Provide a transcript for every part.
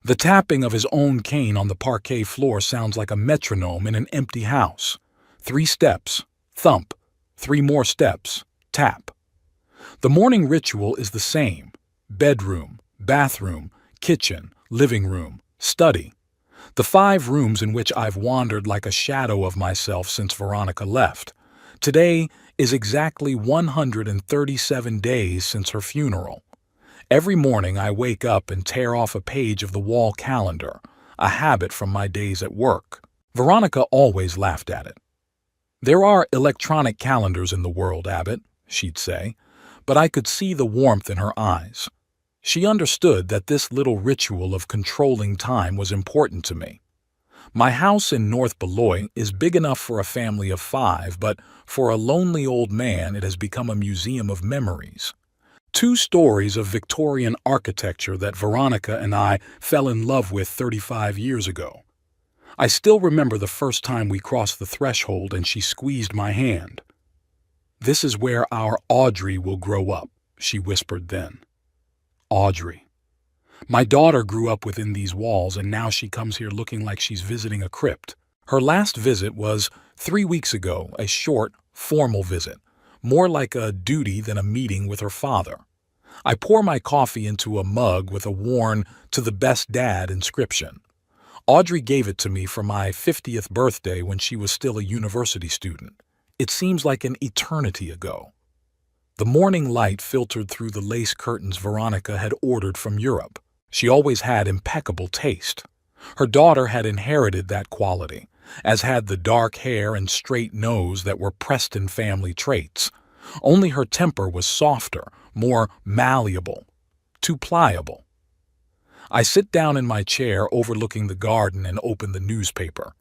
The tapping of his own cane on the parquet floor sounds like a metronome in an empty house. 3 steps, thump, 3 more steps, tap. The morning ritual is the same: bedroom, bathroom, kitchen, living room, study. The 5 rooms in which I've wandered like a shadow of myself since Veronica left. Today is exactly 137 days since her funeral. Every morning I wake up and tear off a page of the wall calendar, a habit from my days at work. Veronica always laughed at it. "There are electronic calendars in the world, Abbott," she'd say, but I could see the warmth in her eyes. She understood that this little ritual of controlling time was important to me. My house in North Beloit is big enough for a family of 5, but for a lonely old man it has become a museum of memories. 2 stories of Victorian architecture that Veronica and I fell in love with 35 years ago. I still remember the first time we crossed the threshold and she squeezed my hand. "This is where our Audrey will grow up," she whispered then. Audrey. My daughter grew up within these walls, and now she comes here looking like she's visiting a crypt. Her last visit was 3 weeks ago, a short, formal visit, more like a duty than a meeting with her father. I pour my coffee into a mug with a worn "To the Best Dad" inscription. Audrey gave it to me for my 50th birthday when she was still a university student. It seems like an eternity ago. The morning light filtered through the lace curtains Veronica had ordered from Europe. She always had impeccable taste. Her daughter had inherited that quality, as had the dark hair and straight nose that were Preston family traits. Only her temper was softer, more malleable, too pliable. I sit down in my chair overlooking the garden and open the newspaper,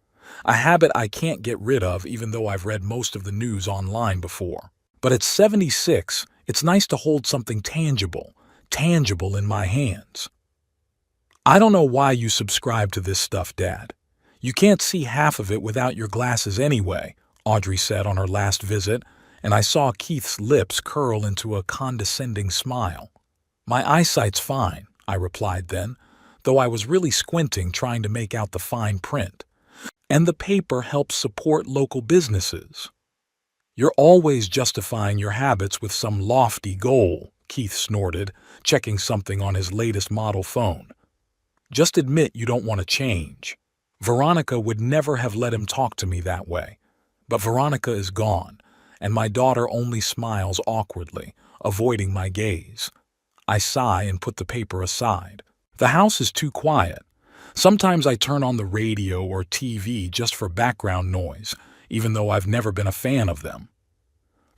a habit I can't get rid of even though I've read most of the news online before. But at 76, it's nice to hold something tangible in my hands. "I don't know why you subscribe to this stuff, Dad. You can't see half of it without your glasses anyway," Audrey said on her last visit, and I saw Keith's lips curl into a condescending smile. "My eyesight's fine," I replied then, though I was really squinting trying to make out the fine print. "And the paper helps support local businesses." "You're always justifying your habits with some lofty goal," Keith snorted, checking something on his latest model phone. "Just admit you don't want to change." Veronica would never have let him talk to me that way. But Veronica is gone, and my daughter only smiles awkwardly, avoiding my gaze. I sigh and put the paper aside. The house is too quiet. Sometimes I turn on the radio or TV just for background noise, even though I've never been a fan of them.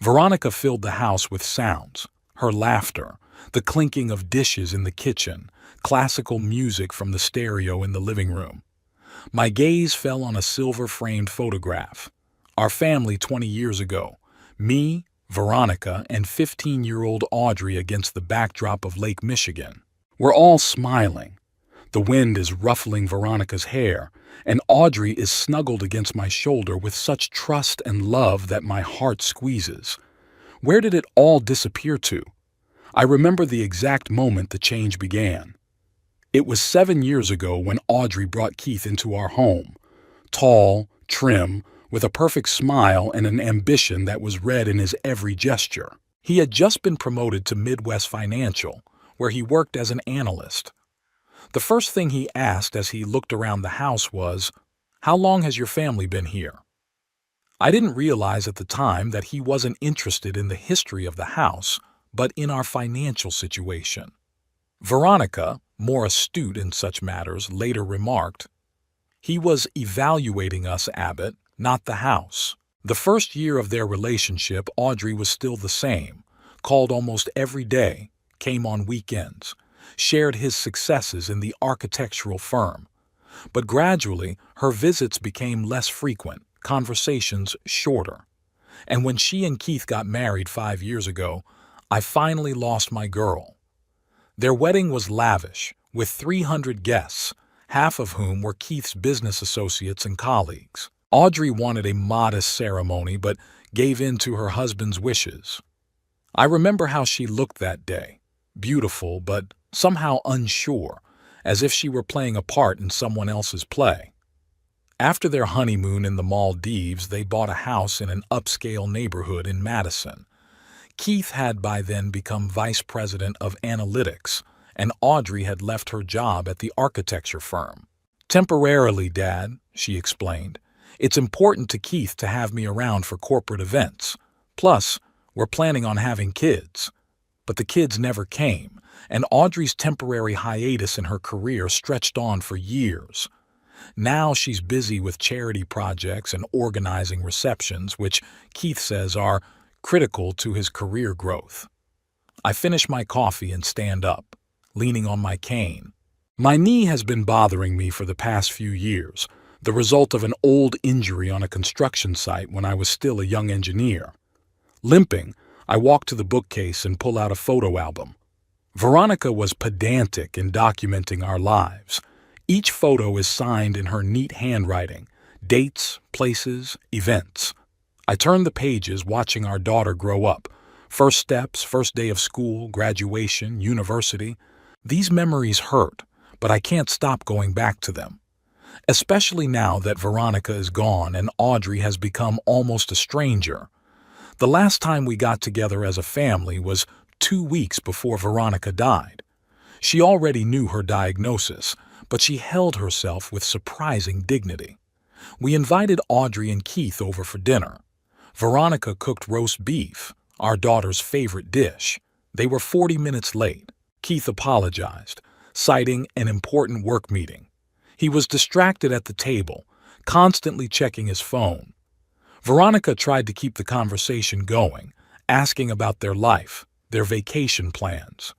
Veronica filled the house with sounds: her laughter, the clinking of dishes in the kitchen, classical music from the stereo in the living room. My gaze fell on a silver-framed photograph. Our family 20 years ago. Me, Veronica, and 15-year-old Audrey against the backdrop of Lake Michigan. We're all smiling. The wind is ruffling Veronica's hair, and Audrey is snuggled against my shoulder with such trust and love that my heart squeezes. Where did it all disappear to? I remember the exact moment the change began. It was 7 years ago when Audrey brought Keith into our home. Tall, trim, with a perfect smile and an ambition that was read in his every gesture. He had just been promoted to Midwest Financial, where he worked as an analyst. The first thing he asked as he looked around the house was, "How long has your family been here?" I didn't realize at the time that he wasn't interested in the history of the house, but in our financial situation. Veronica, more astute in such matters, later remarked, "He was evaluating us, Abbott, not the house." The first year of their relationship, Audrey was still the same, called almost every day, came on weekends, shared his successes in the architectural firm. But gradually, her visits became less frequent, conversations shorter. And when she and Keith got married 5 years ago, I finally lost my girl. Their wedding was lavish, with 300 guests, half of whom were Keith's business associates and colleagues. Audrey wanted a modest ceremony but gave in to her husband's wishes. I remember how she looked that day, beautiful but somehow unsure, as if she were playing a part in someone else's play. After their honeymoon in the Maldives, they bought a house in an upscale neighborhood in Madison. Keith had by then become vice president of analytics, and Audrey had left her job at the architecture firm. "Temporarily, Dad," she explained. "It's important to Keith to have me around for corporate events. Plus, we're planning on having kids." But the kids never came, and Audrey's temporary hiatus in her career stretched on for years. Now she's busy with charity projects and organizing receptions, which Keith says are critical to his career growth. I finish my coffee and stand up, leaning on my cane. My knee has been bothering me for the past few years, the result of an old injury on a construction site when I was still a young engineer. Limping, I walk to the bookcase and pull out a photo album. Veronica was pedantic in documenting our lives. Each photo is signed in her neat handwriting, dates, places, events. I turn the pages watching our daughter grow up. First steps, first day of school, graduation, university. These memories hurt, but I can't stop going back to them. Especially now that Veronica is gone and Audrey has become almost a stranger. The last time we got together as a family was 2 weeks before Veronica died. She already knew her diagnosis, but she held herself with surprising dignity. We invited Audrey and Keith over for dinner. Veronica cooked roast beef, our daughter's favorite dish. They were 40 minutes late. Keith apologized, citing an important work meeting. He was distracted at the table, constantly checking his phone. Veronica tried to keep the conversation going, asking about their life, their vacation plans.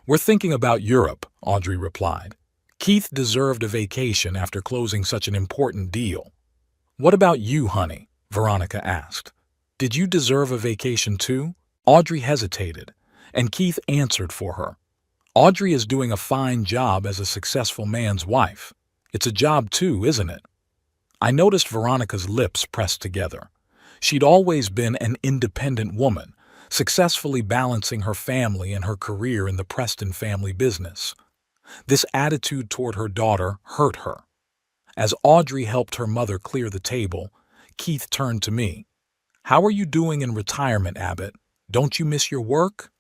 "We're thinking about Europe," Audrey replied. Keith deserved a vacation after closing such an important deal. "What about you, honey?" Veronica asked. "Did you deserve a vacation too?" Audrey hesitated, and Keith answered for her. "Audrey is doing a fine job as a successful man's wife. It's a job too, isn't it?" I noticed Veronica's lips pressed together. She'd always been an independent woman, successfully balancing her family and her career in the Preston family business. This attitude toward her daughter hurt her. As Audrey helped her mother clear the table, Keith turned to me. "How are you doing in retirement, Abbott? Don't you miss your work?"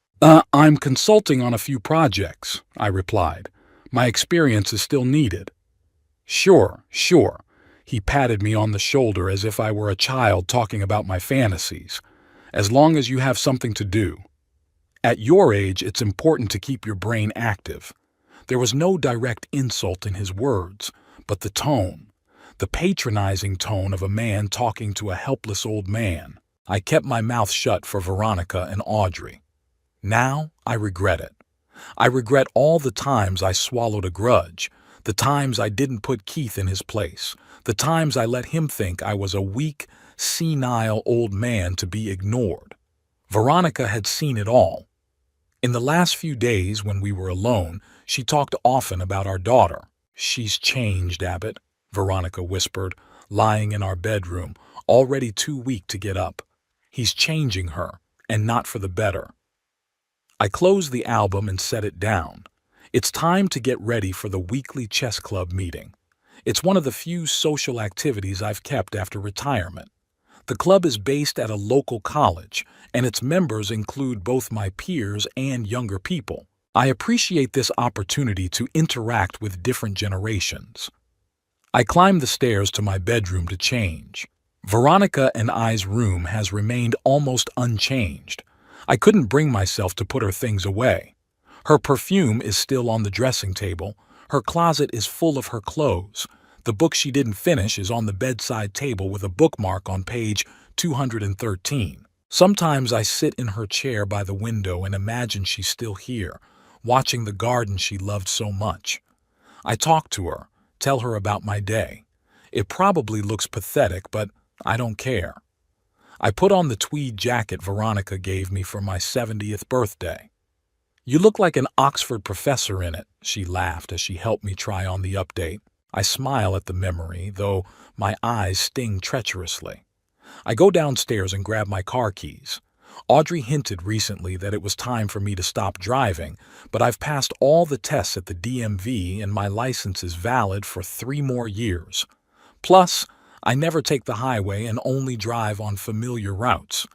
I'm consulting on a few projects," I replied. "My experience is still needed." Sure. He patted me on the shoulder as if I were a child talking about my fantasies. "As long as you have something to do. At your age, it's important to keep your brain active." There was no direct insult in his words, but the tone, the patronizing tone of a man talking to a helpless old man. I kept my mouth shut for Veronica and Audrey. Now I regret it. I regret all the times I swallowed a grudge, the times I didn't put Keith in his place, the times I let him think I was a weak, senile old man to be ignored. Veronica had seen it all. In the last few days when we were alone, she talked often about our daughter. "She's changed, Abbott," Veronica whispered, lying in our bedroom, already too weak to get up. "He's changing her, and not for the better." I closed the album and set it down. It's time to get ready for the weekly chess club meeting. It's one of the few social activities I've kept after retirement. The club is based at a local college, and its members include both my peers and younger people. I appreciate this opportunity to interact with different generations. I climbed the stairs to my bedroom to change. Veronica and I's room has remained almost unchanged. I couldn't bring myself to put her things away. Her perfume is still on the dressing table. Her closet is full of her clothes. The book she didn't finish is on the bedside table with a bookmark on page 213. Sometimes I sit in her chair by the window and imagine she's still here, watching the garden she loved so much. I talk to her, tell her about my day. It probably looks pathetic, but I don't care. I put on the tweed jacket Veronica gave me for my 70th birthday. "You look like an Oxford professor in it," she laughed as she helped me try on the update. I smile at the memory, though my eyes sting treacherously. I go downstairs and grab my car keys. Audrey hinted recently that it was time for me to stop driving, but I've passed all the tests at the DMV and my license is valid for 3 more years. Plus, I never take the highway and only drive on familiar routes.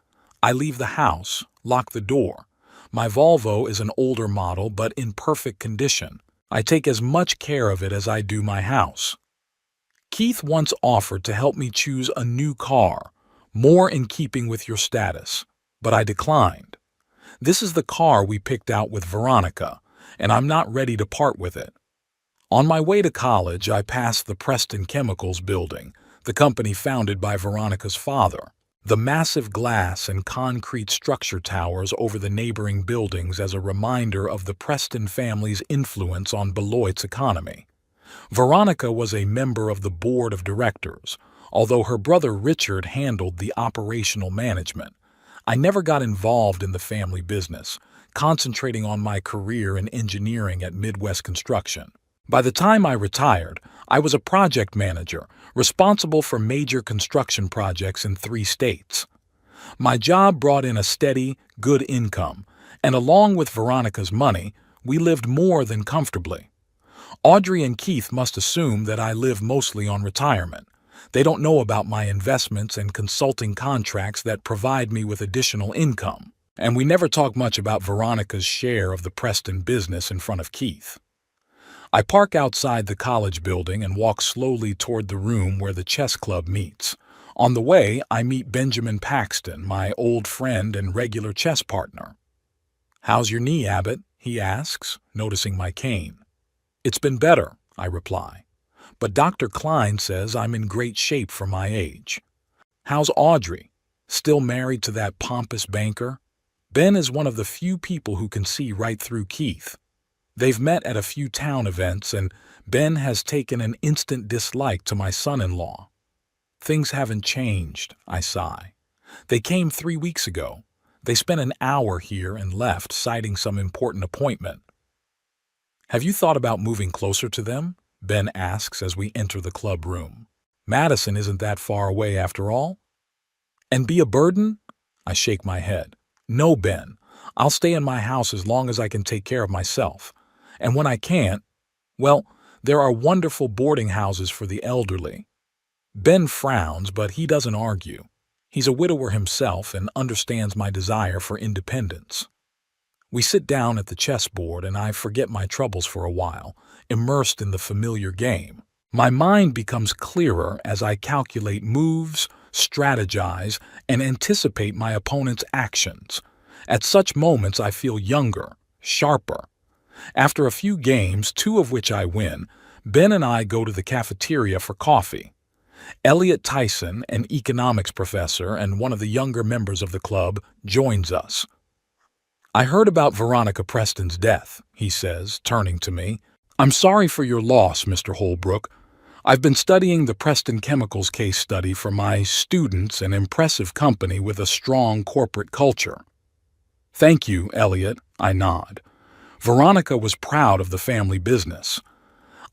I leave the house, lock the door. My Volvo is an older model but in perfect condition. I take as much care of it as I do my house. Keith once offered to help me choose a new car, more in keeping with your status, but I declined. This is the car we picked out with Veronica, and I'm not ready to part with it. On my way to college, I passed the Preston Chemicals building, the company founded by Veronica's father. The massive glass and concrete structure towers over the neighboring buildings as a reminder of the Preston family's influence on Beloit's economy. Veronica was a member of the board of directors, although her brother Richard handled the operational management. I never got involved in the family business, concentrating on my career in engineering at Midwest Construction. By the time I retired, I was a project manager, responsible for major construction projects in 3 states. My job brought in a steady, good income, and along with Veronica's money, we lived more than comfortably. Audrey and Keith must assume that I live mostly on retirement. They don't know about my investments and consulting contracts that provide me with additional income. And we never talk much about Veronica's share of the Preston business in front of Keith. I park outside the college building and walk slowly toward the room where the chess club meets. On the way, I meet Benjamin Paxton, my old friend and regular chess partner. "How's your knee, Abbott?" he asks, noticing my cane. "It's been better," I reply. "But Dr. Klein says I'm in great shape for my age." "How's Audrey? Still married to that pompous banker?" Ben is one of the few people who can see right through Keith. They've met at a few town events, and Ben has taken an instant dislike to my son-in-law. "Things haven't changed," I sigh. "They came 3 weeks ago. They spent an hour here and left, citing some important appointment." "Have you thought about moving closer to them?" Ben asks as we enter the club room. "Madison isn't that far away after all." "And be a burden?" I shake my head. "No, Ben. I'll stay in my house as long as I can take care of myself. And when I can't, well, there are wonderful boarding houses for the elderly." Ben frowns, but he doesn't argue. He's a widower himself and understands my desire for independence. We sit down at the chessboard and I forget my troubles for a while, immersed in the familiar game. My mind becomes clearer as I calculate moves, strategize, and anticipate my opponent's actions. At such moments I feel younger, sharper. After a few games, 2 of which I win, Ben and I go to the cafeteria for coffee. Elliot Tyson, an economics professor and one of the younger members of the club, joins us. "I heard about Veronica Preston's death," he says, turning to me. "I'm sorry for your loss, Mr. Holbrook. I've been studying the Preston Chemicals case study for my students, an impressive company with a strong corporate culture." "Thank you, Elliot," I nod. Veronica was proud of the family business.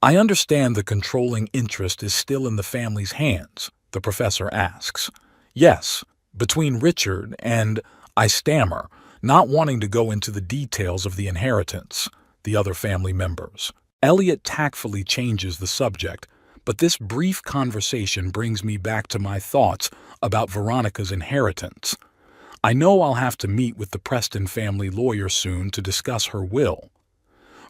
"I understand the controlling interest is still in the family's hands," the professor asks. "Yes, between Richard and," I stammer, not wanting to go into the details of the inheritance, "the other family members." Elliot tactfully changes the subject, but this brief conversation brings me back to my thoughts about Veronica's inheritance. I know I'll have to meet with the Preston family lawyer soon to discuss her will.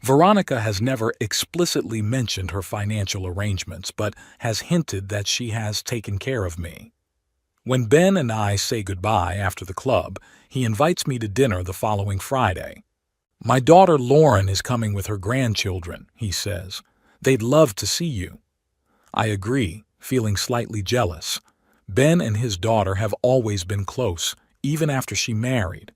Veronica has never explicitly mentioned her financial arrangements, but has hinted that she has taken care of me. When Ben and I say goodbye after the club, he invites me to dinner the following Friday. "My daughter Lauren is coming with her grandchildren," he says. "They'd love to see you." I agree, feeling slightly jealous. Ben and his daughter have always been close, even after she married.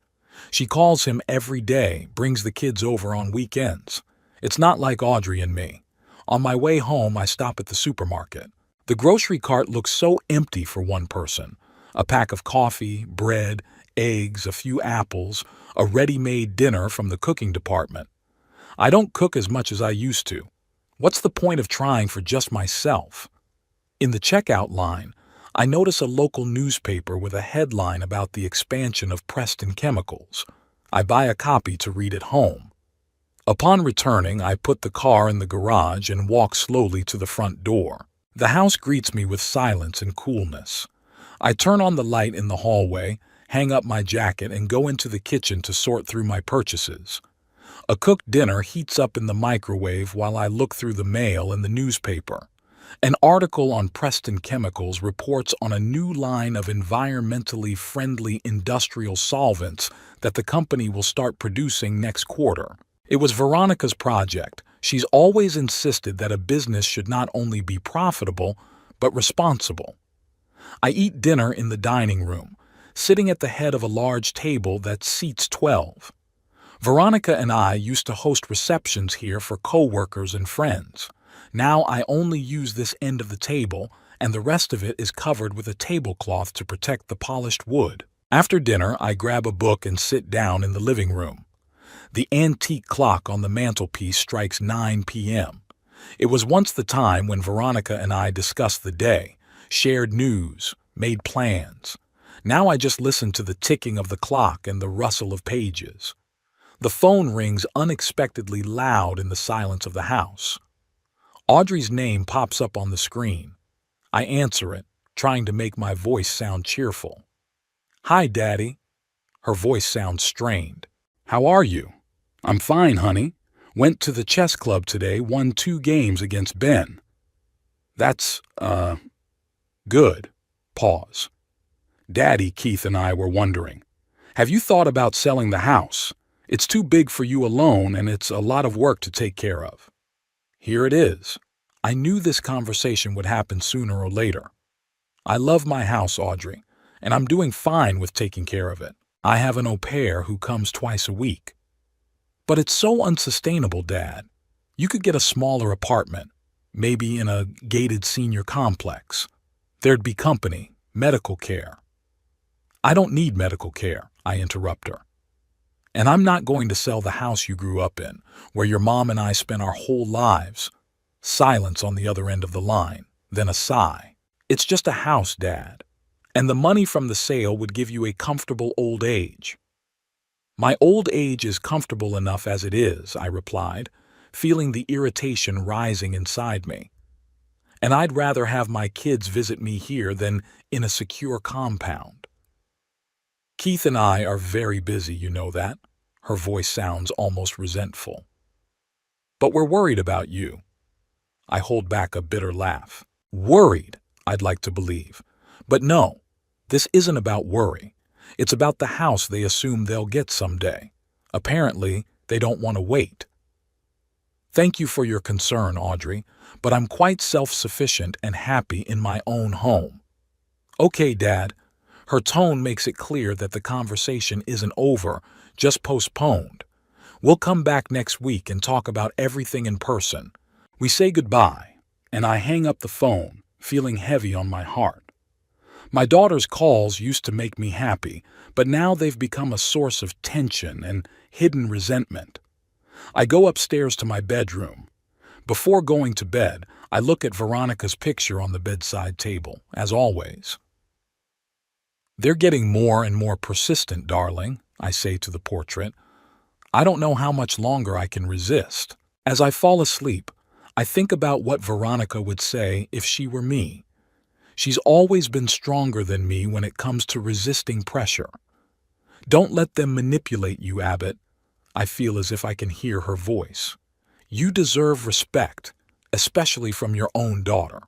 She calls him every day, brings the kids over on weekends. It's not like Audrey and me. On my way home, I stop at the supermarket. The grocery cart looks so empty for one person. A pack of coffee, bread, eggs, a few apples, a ready-made dinner from the cooking department. I don't cook as much as I used to. What's the point of trying for just myself? In the checkout line, I notice a local newspaper with a headline about the expansion of Preston Chemicals. I buy a copy to read at home. Upon returning, I put the car in the garage and walk slowly to the front door. The house greets me with silence and coolness. I turn on the light in the hallway, hang up my jacket, and go into the kitchen to sort through my purchases. A cooked dinner heats up in the microwave while I look through the mail and the newspaper. An article on Preston Chemicals reports on a new line of environmentally friendly industrial solvents that the company will start producing next quarter. It was Veronica's project. She's always insisted that a business should not only be profitable, but responsible. I eat dinner in the dining room, sitting at the head of a large table that seats 12. Veronica and I used to host receptions here for co-workers and friends. Now I only use this end of the table, and the rest of it is covered with a tablecloth to protect the polished wood. After dinner, I grab a book and sit down in the living room. The antique clock on the mantelpiece strikes 9 p.m. It was once the time when Veronica and I discussed the day, shared news, made plans. Now I just listen to the ticking of the clock and the rustle of pages. The phone rings unexpectedly loud in the silence of the house. Audrey's name pops up on the screen. I answer it, trying to make my voice sound cheerful. "Hi, Daddy." Her voice sounds strained. "How are you?" "I'm fine, honey. Went to the chess club today, won 2 games against Ben." "That's, good." Pause. "Daddy," Keith and I were wondering, "have you thought about selling the house? It's too big for you alone, and it's a lot of work to take care of." Here it is. I knew this conversation would happen sooner or later. "I love my house, Audrey, and I'm doing fine with taking care of it. I have an au pair who comes twice a week." "But it's so unsustainable, Dad. You could get a smaller apartment, maybe in a gated senior complex. There'd be company, medical care." "I don't need medical care," I interrupt her. "And I'm not going to sell the house you grew up in, where your mom and I spent our whole lives." Silence on the other end of the line, then a sigh. "It's just a house, Dad, and the money from the sale would give you a comfortable old age." "My old age is comfortable enough as it is," I replied, feeling the irritation rising inside me. "And I'd rather have my kids visit me here than in a secure compound." "Keith and I are very busy, you know that." Her voice sounds almost resentful. "But we're worried about you." I hold back a bitter laugh. "Worried," I'd like to believe. But no, this isn't about worry. It's about the house they assume they'll get someday. Apparently, they don't want to wait. "Thank you for your concern, Audrey, but I'm quite self-sufficient and happy in my own home." "Okay, Dad." Her tone makes it clear that the conversation isn't over, just postponed. "We'll come back next week and talk about everything in person." We say goodbye, and I hang up the phone, feeling heavy on my heart. My daughter's calls used to make me happy, but now they've become a source of tension and hidden resentment. I go upstairs to my bedroom. Before going to bed, I look at Veronica's picture on the bedside table, as always. "They're getting more and more persistent, darling," I say to the portrait. "I don't know how much longer I can resist." As I fall asleep, I think about what Veronica would say if she were me. She's always been stronger than me when it comes to resisting pressure. "Don't let them manipulate you, Abbott." I feel as if I can hear her voice. "You deserve respect, especially from your own daughter."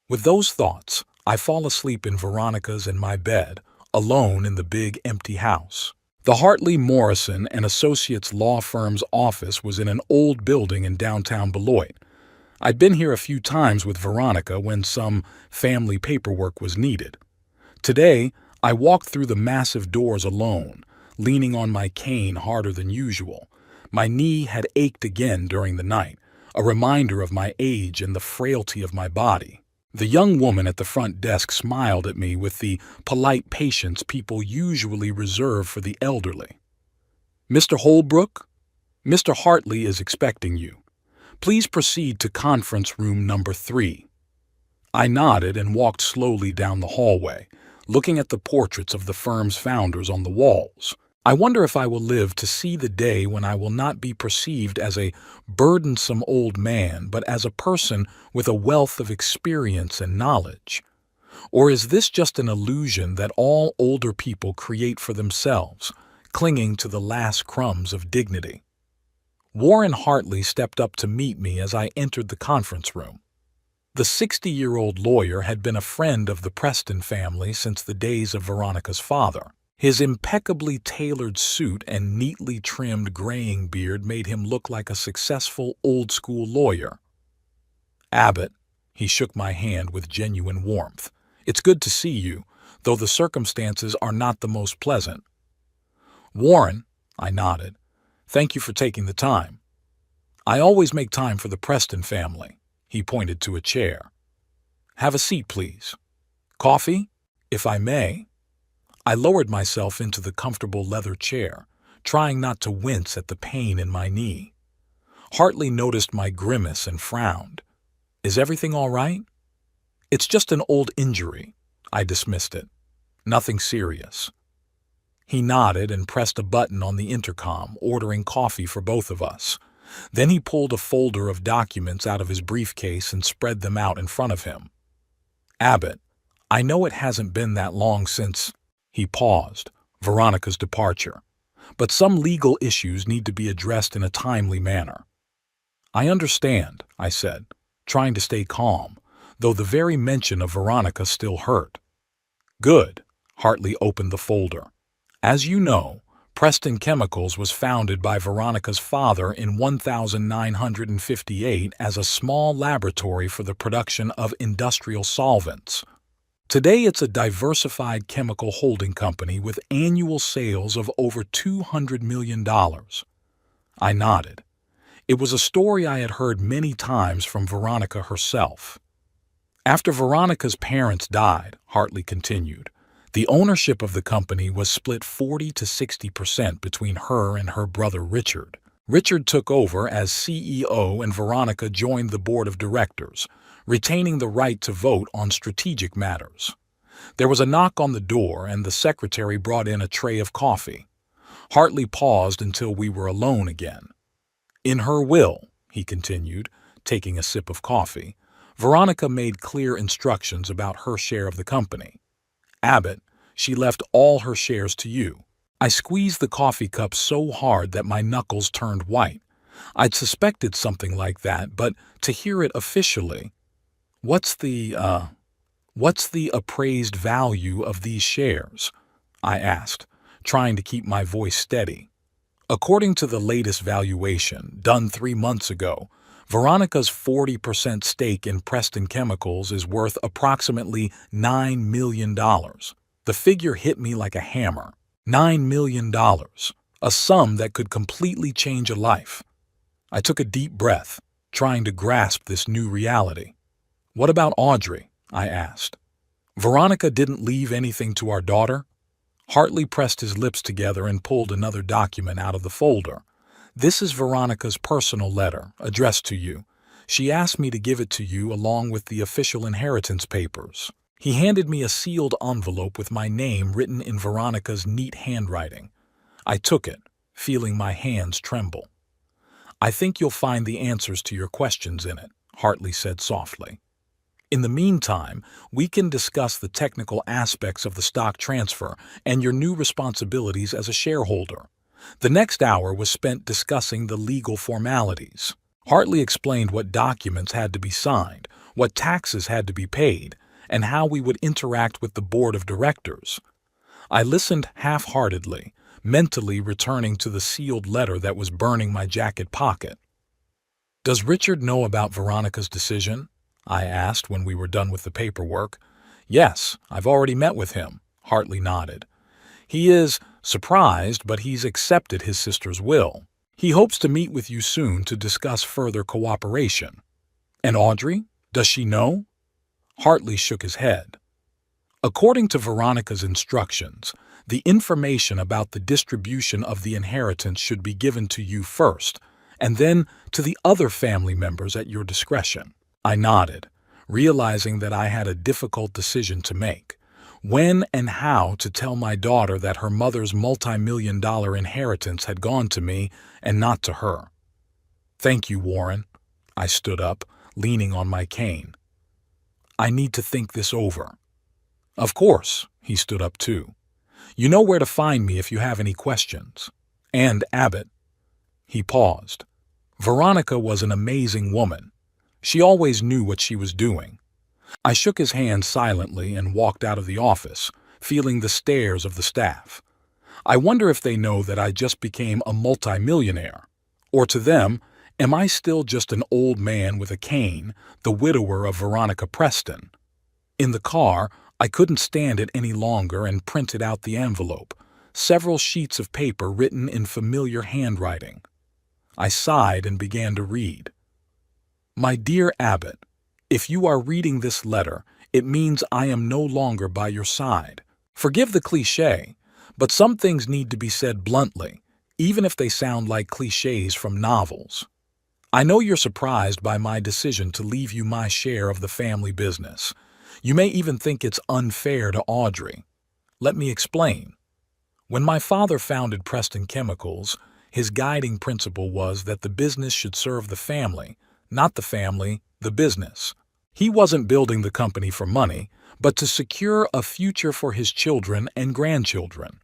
With those thoughts, I fall asleep in Veronica's and my bed, alone in the big empty house. The Hartley, Morrison and Associates law firm's office was in an old building in downtown Beloit. I'd been here a few times with Veronica when some family paperwork was needed. Today, I walked through the massive doors alone, leaning on my cane harder than usual. My knee had ached again during the night, a reminder of my age and the frailty of my body. The young woman at the front desk smiled at me with the polite patience people usually reserve for the elderly. "Mr. Holbrook, Mr. Hartley is expecting you. Please proceed to conference room number 3. I nodded and walked slowly down the hallway, looking at the portraits of the firm's founders on the walls. I wonder if I will live to see the day when I will not be perceived as a burdensome old man, but as a person with a wealth of experience and knowledge. Or is this just an illusion that all older people create for themselves, clinging to the last crumbs of dignity? Warren Hartley stepped up to meet me as I entered the conference room. The 60-year-old lawyer had been a friend of the Preston family since the days of Veronica's father. His impeccably tailored suit and neatly trimmed graying beard made him look like a successful old-school lawyer. "Abbott," he shook my hand with genuine warmth. "It's good to see you, though the circumstances are not the most pleasant." "Warren," I nodded. "Thank you for taking the time." "I always make time for the Preston family." He pointed to a chair. "Have a seat, please." "Coffee, if I may?" I lowered myself into the comfortable leather chair, trying not to wince at the pain in my knee. Hartley noticed my grimace and frowned. "Is everything all right?" "It's just an old injury." I dismissed it. "Nothing serious." He nodded and pressed a button on the intercom, ordering coffee for both of us. Then he pulled a folder of documents out of his briefcase and spread them out in front of him. "Abbott, I know it hasn't been that long since—" He paused. "Veronica's departure. But some legal issues need to be addressed in a timely manner." "I understand," I said, trying to stay calm, though the very mention of Veronica still hurt. "Good." Hartley opened the folder. "As you know, Preston Chemicals was founded by Veronica's father in 1958 as a small laboratory for the production of industrial solvents. Today it's a diversified chemical holding company with annual sales of over $200 million. I nodded. It was a story I had heard many times from Veronica herself. "After Veronica's parents died," Hartley continued, "the ownership of the company was split 40 to 60% between her and her brother Richard. Richard took over as CEO and Veronica joined the board of directors, retaining the right to vote on strategic matters. There was a knock on the door and the secretary brought in a tray of coffee. Hartley paused until we were alone again. "In her will," he continued, taking a sip of coffee, "Veronica made clear instructions about her share of the company. Abbott, she left all her shares to you." I squeezed the coffee cup so hard that my knuckles turned white. I'd suspected something like that, but to hear it officially— What's the appraised value of these shares?" I asked, trying to keep my voice steady. "According to the latest valuation, done 3 months ago, Veronica's 40% stake in Preston Chemicals is worth approximately $9 million. The figure hit me like a hammer. $9 million, a sum that could completely change a life. I took a deep breath, trying to grasp this new reality. "What about Audrey?" I asked. "Veronica didn't leave anything to our daughter?" Hartley pressed his lips together and pulled another document out of the folder. "This is Veronica's personal letter, addressed to you. She asked me to give it to you along with the official inheritance papers." He handed me a sealed envelope with my name written in Veronica's neat handwriting. I took it, feeling my hands tremble. "I think you'll find the answers to your questions in it," Hartley said softly. "In the meantime, we can discuss the technical aspects of the stock transfer and your new responsibilities as a shareholder." The next hour was spent discussing the legal formalities. Hartley explained what documents had to be signed, what taxes had to be paid, and how we would interact with the board of directors. I listened half-heartedly, mentally returning to the sealed letter that was burning my jacket pocket. "Does Richard know about Veronica's decision?" I asked when we were done with the paperwork. "Yes, I've already met with him," Hartley nodded. "He is surprised, but he's accepted his sister's will. He hopes to meet with you soon to discuss further cooperation." "And Audrey? Does she know?" Hartley shook his head. "According to Veronica's instructions, the information about the distribution of the inheritance should be given to you first, and then to the other family members at your discretion." I nodded, realizing that I had a difficult decision to make. When and how to tell my daughter that her mother's multi-million-dollar inheritance had gone to me and not to her. "Thank you, Warren." I stood up, leaning on my cane. "I need to think this over." "Of course," he stood up too. "You know where to find me if you have any questions. And Abbott." He paused. Veronica was an amazing woman. She always knew what she was doing. I shook his hand silently and walked out of the office, feeling the stares of the staff. I wonder if they know that I just became a multimillionaire. Or to them, am I still just an old man with a cane, the widower of Veronica Preston? In the car, I couldn't stand it any longer and printed out the envelope, several sheets of paper written in familiar handwriting. I sighed and began to read. "My dear Abbott, if you are reading this letter, it means I am no longer by your side. Forgive the cliché, but some things need to be said bluntly, even if they sound like clichés from novels. I know you're surprised by my decision to leave you my share of the family business. You may even think it's unfair to Audrey. Let me explain. When my father founded Preston Chemicals, his guiding principle was that the business should serve the family, not the family, the business. He wasn't building the company for money, but to secure a future for his children and grandchildren.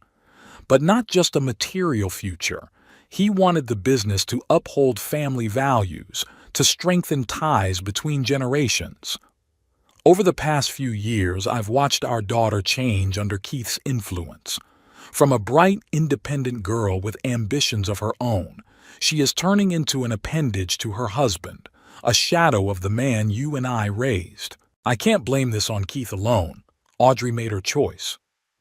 But not just a material future. He wanted the business to uphold family values, to strengthen ties between generations. Over the past few years, I've watched our daughter change under Keith's influence. From a bright, independent girl with ambitions of her own, she is turning into an appendage to her husband, a shadow of the man you and I raised. I can't blame this on Keith alone. Audrey made her choice.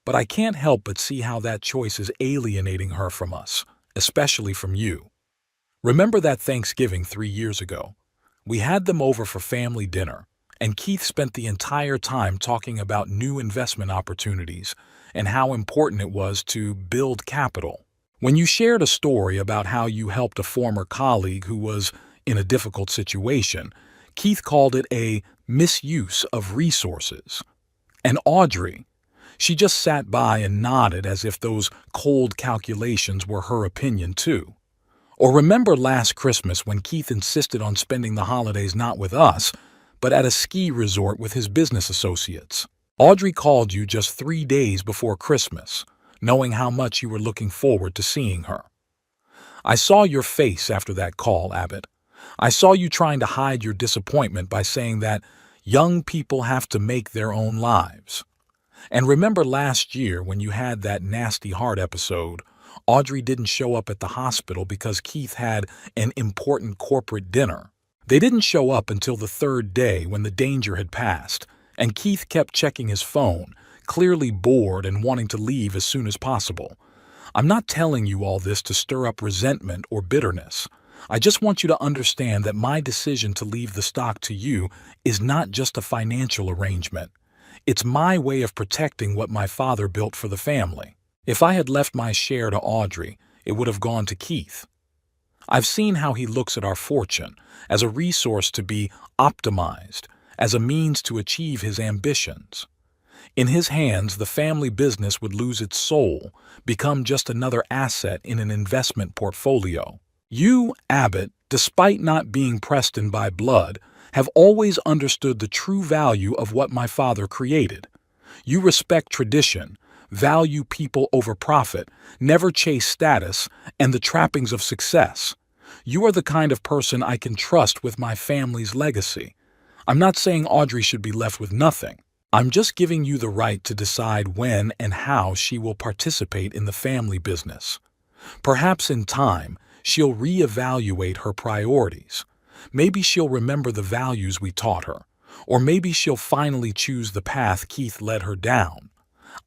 But I can't help but see how that choice is alienating her from us, especially from you. Remember that Thanksgiving 3 years ago? We had them over for family dinner, and Keith spent the entire time talking about new investment opportunities and how important it was to build capital. When you shared a story about how you helped a former colleague who was in a difficult situation, Keith called it a misuse of resources. And Audrey, she just sat by and nodded as if those cold calculations were her opinion too. Or remember last Christmas when Keith insisted on spending the holidays not with us, but at a ski resort with his business associates. Audrey called you just 3 days before Christmas, knowing how much you were looking forward to seeing her. I saw your face after that call, Abbott. I saw you trying to hide your disappointment by saying that young people have to make their own lives. And remember last year when you had that nasty heart episode, Audrey didn't show up at the hospital because Keith had an important corporate dinner. They didn't show up until the 3rd day when the danger had passed, and Keith kept checking his phone, clearly bored and wanting to leave as soon as possible. I'm not telling you all this to stir up resentment or bitterness. I just want you to understand that my decision to leave the stock to you is not just a financial arrangement. It's my way of protecting what my father built for the family. If I had left my share to Audrey, it would have gone to Keith. I've seen how he looks at our fortune as a resource to be optimized, as a means to achieve his ambitions. In his hands, the family business would lose its soul, become just another asset in an investment portfolio. You, Abbott, despite not being Preston by blood, have always understood the true value of what my father created. You respect tradition, value people over profit, never chase status, and the trappings of success. You are the kind of person I can trust with my family's legacy. I'm not saying Audrey should be left with nothing. I'm just giving you the right to decide when and how she will participate in the family business. Perhaps in time, she'll reevaluate her priorities. Maybe she'll remember the values we taught her, or maybe she'll finally choose the path Keith led her down.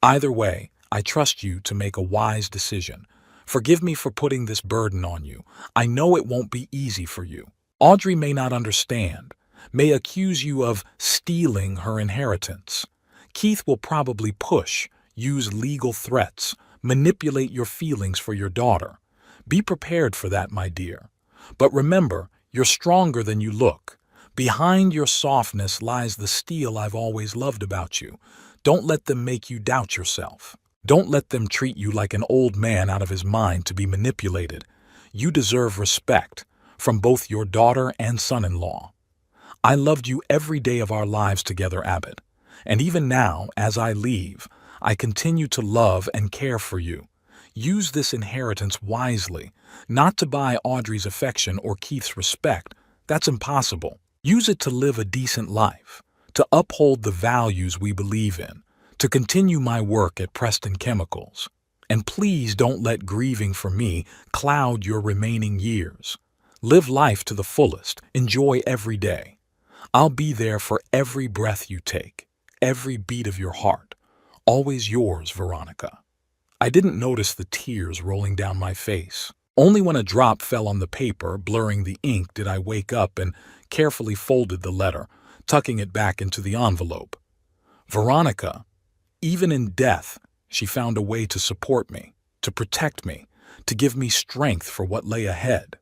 Either way, I trust you to make a wise decision. Forgive me for putting this burden on you. I know it won't be easy for you. Audrey may not understand, may accuse you of stealing her inheritance. Keith will probably push, use legal threats, manipulate your feelings for your daughter. Be prepared for that, my dear. But remember, you're stronger than you look. Behind your softness lies the steel I've always loved about you. Don't let them make you doubt yourself. Don't let them treat you like an old man out of his mind to be manipulated. You deserve respect from both your daughter and son-in-law. I loved you every day of our lives together, Abbott. And even now, as I leave, I continue to love and care for you. Use this inheritance wisely, not to buy Audrey's affection or Keith's respect. That's impossible. Use it to live a decent life, to uphold the values we believe in, to continue my work at Preston Chemicals. And please don't let grieving for me cloud your remaining years. Live life to the fullest. Enjoy every day. I'll be there for every breath you take, every beat of your heart. Always yours, Veronica. I didn't notice the tears rolling down my face. Only when a drop fell on the paper, blurring the ink, did I wake up and carefully folded the letter, tucking it back into the envelope. Veronica, even in death, she found a way to support me, to protect me, to give me strength for what lay ahead.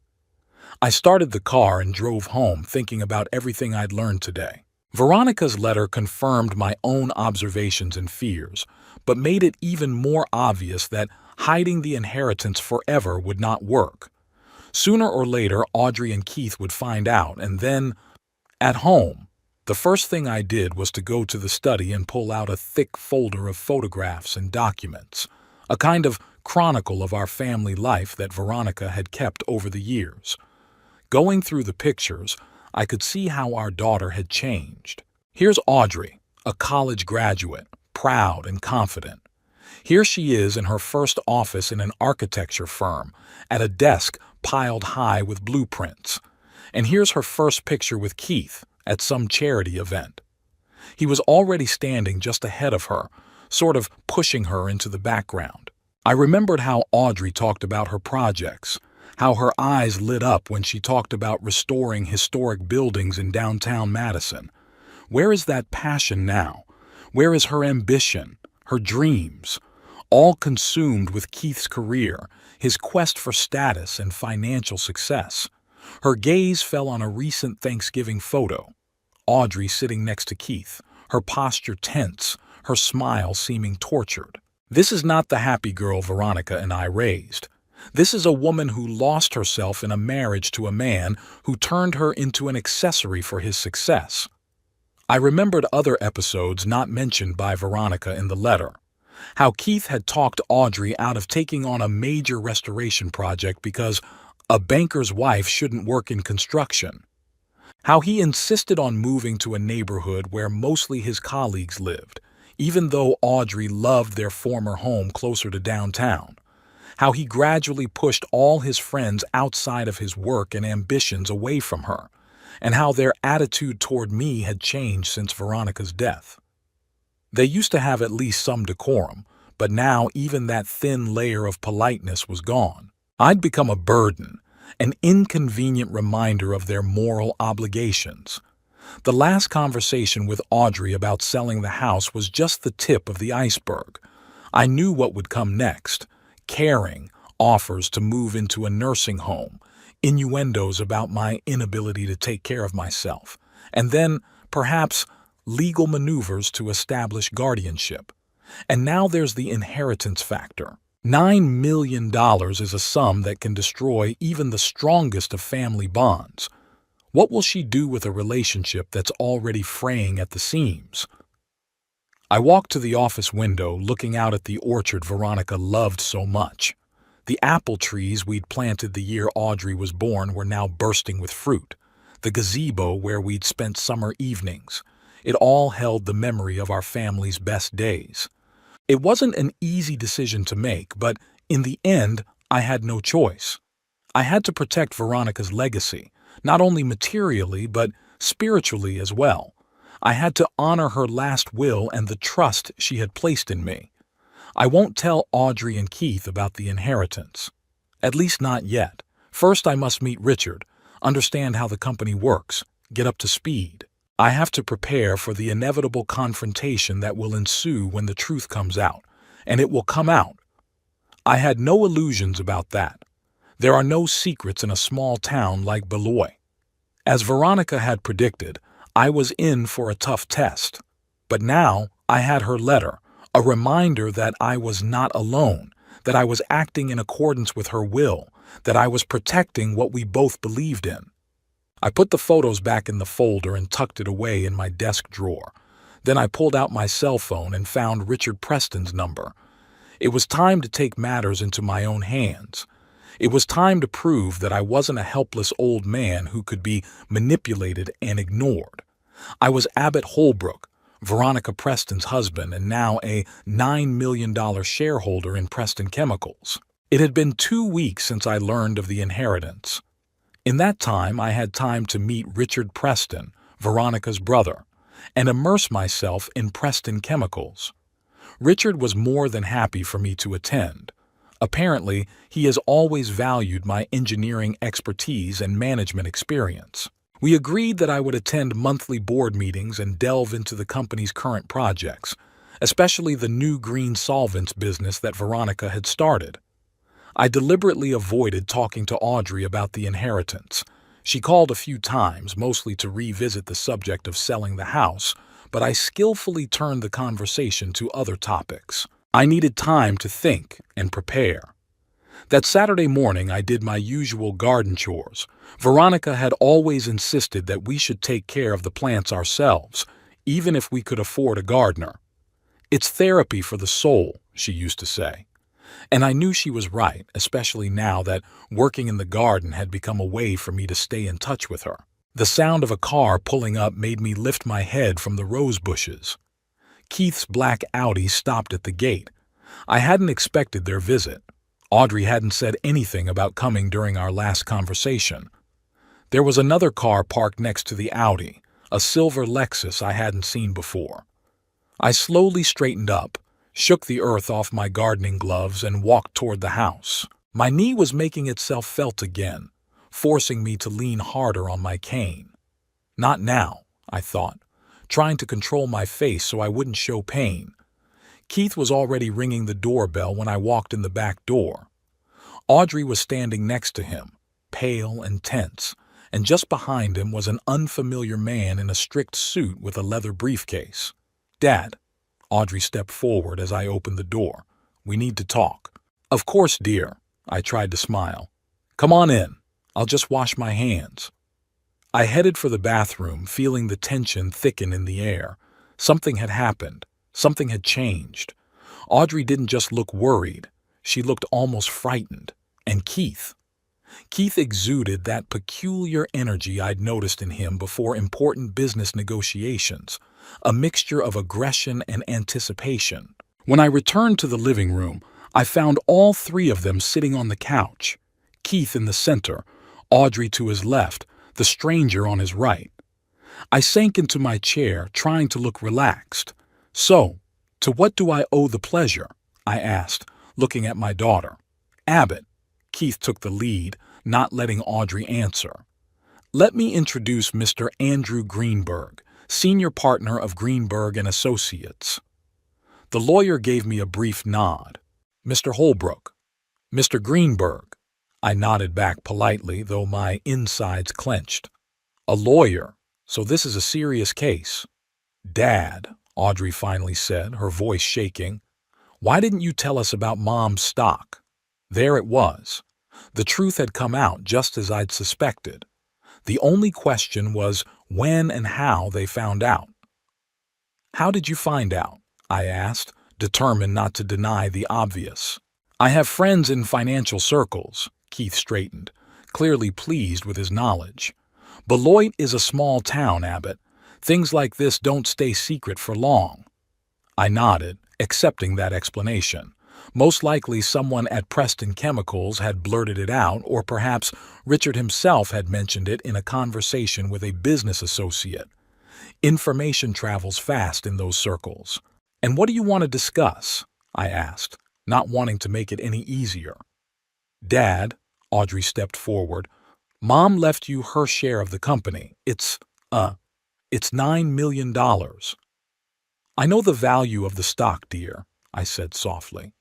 I started the car and drove home, thinking about everything I'd learned today. Veronica's letter confirmed my own observations and fears, but made it even more obvious that hiding the inheritance forever would not work. Sooner or later, Audrey and Keith would find out, and then, at home, the first thing I did was to go to the study and pull out a thick folder of photographs and documents, a kind of chronicle of our family life that Veronica had kept over the years. Going through the pictures, I could see how our daughter had changed. Here's Audrey, a college graduate, proud and confident. Here she is in her first office in an architecture firm, at a desk piled high with blueprints. And here's her first picture with Keith at some charity event. He was already standing just ahead of her, sort of pushing her into the background. I remembered how Audrey talked about her projects, how her eyes lit up when she talked about restoring historic buildings in downtown Madison. Where is that passion now? Where is her ambition, her dreams? All consumed with Keith's career, his quest for status and financial success. Her gaze fell on a recent Thanksgiving photo. Audrey sitting next to Keith, her posture tense, her smile seeming tortured. This is not the happy girl Veronica and I raised. This is a woman who lost herself in a marriage to a man who turned her into an accessory for his success. I remembered other episodes not mentioned by Veronica in the letter. How Keith had talked Audrey out of taking on a major restoration project because a banker's wife shouldn't work in construction. How he insisted on moving to a neighborhood where mostly his colleagues lived, even though Audrey loved their former home closer to downtown. How he gradually pushed all his friends outside of his work and ambitions away from her, and how their attitude toward me had changed since Veronica's death. They used to have at least some decorum, but now even that thin layer of politeness was gone. I'd become a burden, an inconvenient reminder of their moral obligations. The last conversation with Audrey about selling the house was just the tip of the iceberg. I knew what would come next: caring, offers to move into a nursing home, innuendos about my inability to take care of myself, and then, perhaps, legal maneuvers to establish guardianship. And now there's the inheritance factor. $9 million is a sum that can destroy even the strongest of family bonds. What will she do with a relationship that's already fraying at the seams? I walked to the office window, looking out at the orchard Veronica loved so much. The apple trees we'd planted the year Audrey was born were now bursting with fruit. The gazebo where we'd spent summer evenings. It all held the memory of our family's best days. It wasn't an easy decision to make, but in the end, I had no choice. I had to protect Veronica's legacy, not only materially, but spiritually as well. I had to honor her last will and the trust she had placed in me. I won't tell Audrey and Keith about the inheritance. At least not yet. First, I must meet Richard, understand how the company works, get up to speed. I have to prepare for the inevitable confrontation that will ensue when the truth comes out, and it will come out. I had no illusions about that. There are no secrets in a small town like Beloit. As Veronica had predicted, I was in for a tough test. But now I had her letter, a reminder that I was not alone, that I was acting in accordance with her will, that I was protecting what we both believed in. I put the photos back in the folder and tucked it away in my desk drawer. Then I pulled out my cell phone and found Richard Preston's number. It was time to take matters into my own hands. It was time to prove that I wasn't a helpless old man who could be manipulated and ignored. I was Abbott Holbrook, Veronica Preston's husband, and now a $9 million shareholder in Preston Chemicals. It had been 2 weeks since I learned of the inheritance. In that time, I had time to meet Richard Preston, Veronica's brother, and immerse myself in Preston Chemicals. Richard was more than happy for me to attend. Apparently, he has always valued my engineering expertise and management experience. We agreed that I would attend monthly board meetings and delve into the company's current projects, especially the new green solvents business that Veronica had started. I deliberately avoided talking to Audrey about the inheritance. She called a few times, mostly to revisit the subject of selling the house, but I skillfully turned the conversation to other topics. I needed time to think and prepare. That Saturday morning, I did my usual garden chores. Veronica had always insisted that we should take care of the plants ourselves, even if we could afford a gardener. "It's therapy for the soul," she used to say. And I knew she was right, especially now that working in the garden had become a way for me to stay in touch with her. The sound of a car pulling up made me lift my head from the rose bushes. Keith's black Audi stopped at the gate. I hadn't expected their visit. Audrey hadn't said anything about coming during our last conversation. There was another car parked next to the Audi, a silver Lexus I hadn't seen before. I slowly straightened up, shook the earth off my gardening gloves, and walked toward the house. My knee was making itself felt again, forcing me to lean harder on my cane. Not now, I thought, trying to control my face so I wouldn't show pain. Keith was already ringing the doorbell when I walked in the back door. Audrey was standing next to him, pale and tense, and just behind him was an unfamiliar man in a strict suit with a leather briefcase. "Dad." Audrey stepped forward as I opened the door. "We need to talk." "Of course, dear." I tried to smile. "Come on in. I'll just wash my hands." I headed for the bathroom, feeling the tension thicken in the air. Something had happened. Something had changed. Audrey didn't just look worried. She looked almost frightened. And Keith. Keith exuded that peculiar energy I'd noticed in him before important business negotiations, a mixture of aggression and anticipation. When I returned to the living room, I found all three of them sitting on the couch, Keith in the center, Audrey to his left, the stranger on his right. I sank into my chair, trying to look relaxed. "So, to what do I owe the pleasure?" I asked, looking at my daughter. "Abbott." Keith took the lead, not letting Audrey answer. "Let me introduce Mr. Andrew Greenberg, senior partner of Greenberg and Associates." The lawyer gave me a brief nod. "Mr. Holbrook." "Mr. Greenberg." I nodded back politely, though my insides clenched. "A lawyer, so this is a serious case." "Dad," Audrey finally said, her voice shaking, "why didn't you tell us about Mom's stock?" There it was. The truth had come out just as I'd suspected. The only question was when and how they found out. "How did you find out?" I asked, determined not to deny the obvious. "I have friends in financial circles," Keith straightened, clearly pleased with his knowledge. "Beloit is a small town, Abbott. Things like this don't stay secret for long." I nodded, accepting that explanation. Most likely someone at Preston Chemicals had blurted it out, or perhaps Richard himself had mentioned it in a conversation with a business associate. Information travels fast in those circles. "And what do you want to discuss?" I asked, not wanting to make it any easier. "Dad," Audrey stepped forward, "Mom left you her share of the company. It's $9 million. "I know the value of the stock, dear," I said softly.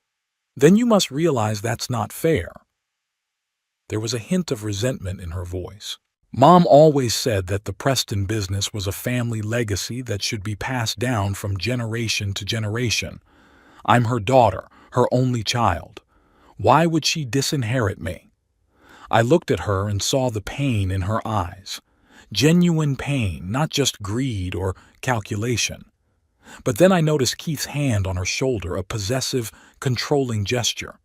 "Then you must realize that's not fair." There was a hint of resentment in her voice. Mom always said that the Preston business was a family legacy that should be passed down from generation to generation. I'm her daughter, her only child. Why would she disinherit me? I looked at her and saw the pain in her eyes. Genuine pain, not just greed or calculation. But then I noticed Keith's hand on her shoulder, a possessive, controlling gesture.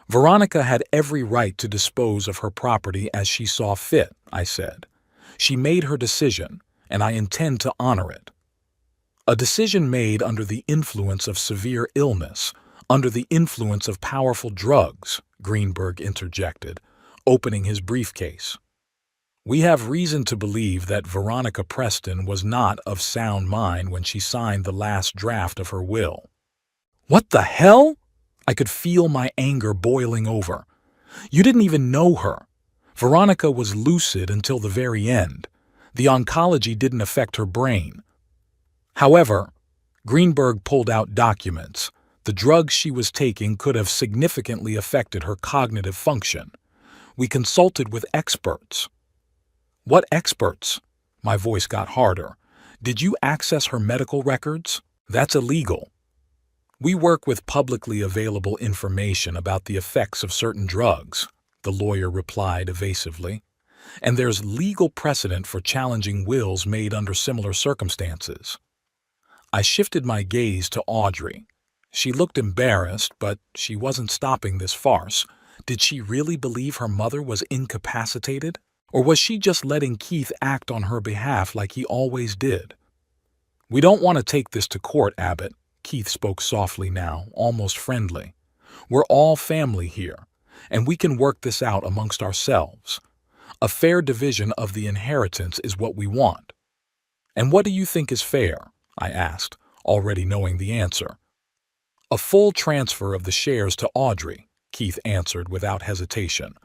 Veronica had every right to dispose of her property as she saw fit, I said. She made her decision, and I intend to honor it. A decision made under the influence of severe illness, under the influence of powerful drugs, Greenberg interjected, opening his briefcase. We have reason to believe that Veronica Preston was not of sound mind when she signed the last draft of her will. What the hell? I could feel my anger boiling over. You didn't even know her. Veronica was lucid until the very end. The oncology didn't affect her brain. However, Greenberg pulled out documents. The drugs she was taking could have significantly affected her cognitive function. We consulted with experts. What experts? My voice got harder. Did you access her medical records? That's illegal. We work with publicly available information about the effects of certain drugs, the lawyer replied evasively. And there's legal precedent for challenging wills made under similar circumstances. I shifted my gaze to Audrey. She looked embarrassed, but she wasn't stopping this farce. Did she really believe her mother was incapacitated? Or was she just letting Keith act on her behalf like he always did? We don't want to take this to court, Abbott. Keith spoke softly now, almost friendly. We're all family here, and we can work this out amongst ourselves. A fair division of the inheritance is what we want. And what do you think is fair? I asked, already knowing the answer. A full transfer of the shares to Audrey, Keith answered without hesitation.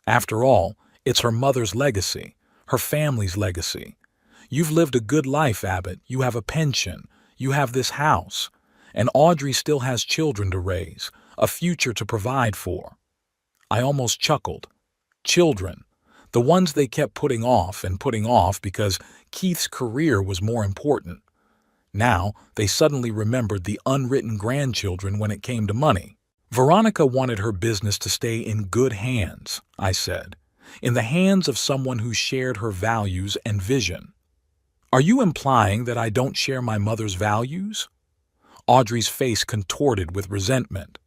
After all, it's her mother's legacy, her family's legacy. You've lived a good life, Abbott. You have a pension. You have this house. And Audrey still has children to raise, a future to provide for. I almost chuckled. Children. The ones they kept putting off because Keith's career was more important. Now, they suddenly remembered the unwritten grandchildren when it came to money. Veronica wanted her business to stay in good hands, I said, in the hands of someone who shared her values and vision. Are you implying that I don't share my mother's values? Audrey's face contorted with resentment.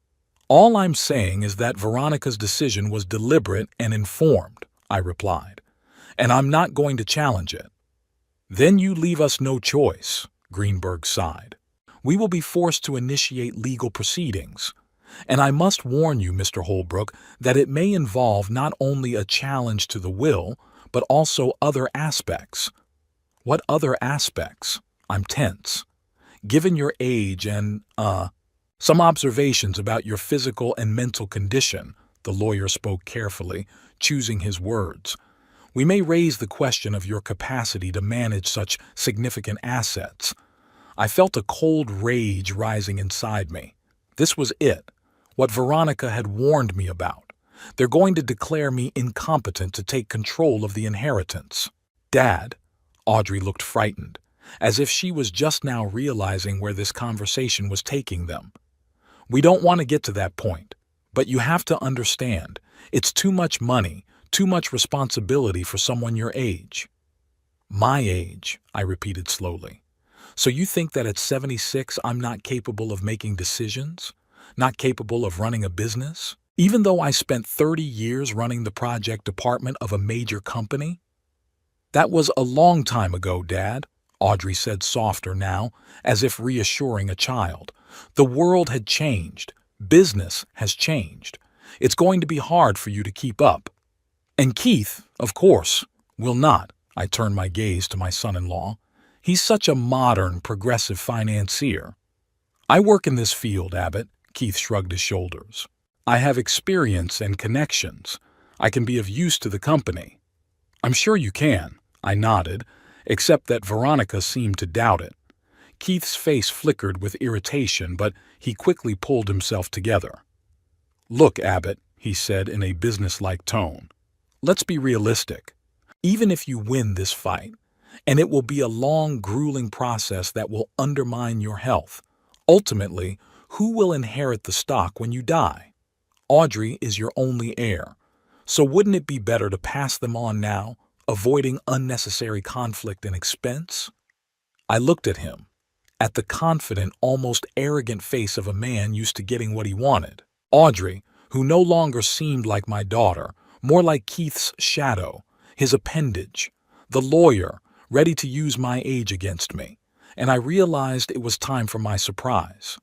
All I'm saying is that Veronica's decision was deliberate and informed, I replied, and I'm not going to challenge it. Then you leave us no choice, Greenberg sighed. We will be forced to initiate legal proceedings. And I must warn you, Mr. Holbrook, that it may involve not only a challenge to the will, but also other aspects. What other aspects? I'm tense. Given your age and, some observations about your physical and mental condition, the lawyer spoke carefully, choosing his words. We may raise the question of your capacity to manage such significant assets. I felt a cold rage rising inside me. This was it, what Veronica had warned me about. They're going to declare me incompetent to take control of the inheritance. Dad, Audrey looked frightened, as if she was just now realizing where this conversation was taking them. We don't want to get to that point, but you have to understand, it's too much money, too much responsibility for someone your age. My age, I repeated slowly. So you think that at 76 I'm not capable of making decisions? Not capable of running a business? Even though I spent 30 years running the project department of a major company? That was a long time ago, Dad, Audrey said softer now, as if reassuring a child. The world had changed. Business has changed. It's going to be hard for you to keep up. And Keith, of course, will not. I turned my gaze to my son-in-law. He's such a modern, progressive financier. I work in this field, Abbott, Keith shrugged his shoulders. I have experience and connections. I can be of use to the company. I'm sure you can, I nodded, except that Veronica seemed to doubt it. Keith's face flickered with irritation, but he quickly pulled himself together. Look, Abbott, he said in a businesslike tone. Let's be realistic. even if you win this fight. And it will be a long, grueling process that will undermine your health. Ultimately, who will inherit the stock when you die? Audrey is your only heir. So wouldn't it be better to pass them on now, avoiding unnecessary conflict and expense? I looked at him, at the confident, almost arrogant face of a man used to getting what he wanted. Audrey, who no longer seemed like my daughter, more like Keith's shadow, his appendage, the lawyer, ready to use my age against me, and I realized it was time for my surprise.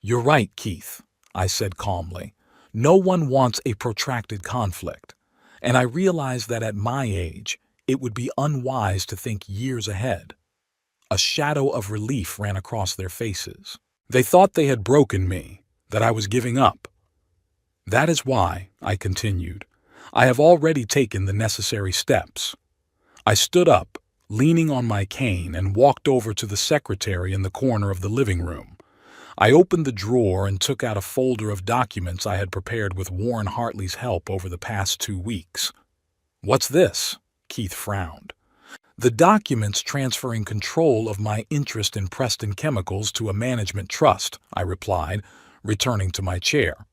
"You're right, Keith," I said calmly. "No one wants a protracted conflict, and I realized that at my age, it would be unwise to think years ahead." A shadow of relief ran across their faces. They thought they had broken me, that I was giving up. "That is why," I continued, "I have already taken the necessary steps." I stood up, leaning on my cane, and walked over to the secretary in the corner of the living room. I opened the drawer and took out a folder of documents I had prepared with Warren Hartley's help over the past 2 weeks. "What's this?" Keith frowned. "The documents transferring control of my interest in Preston Chemicals to a management trust," I replied, returning to my chair.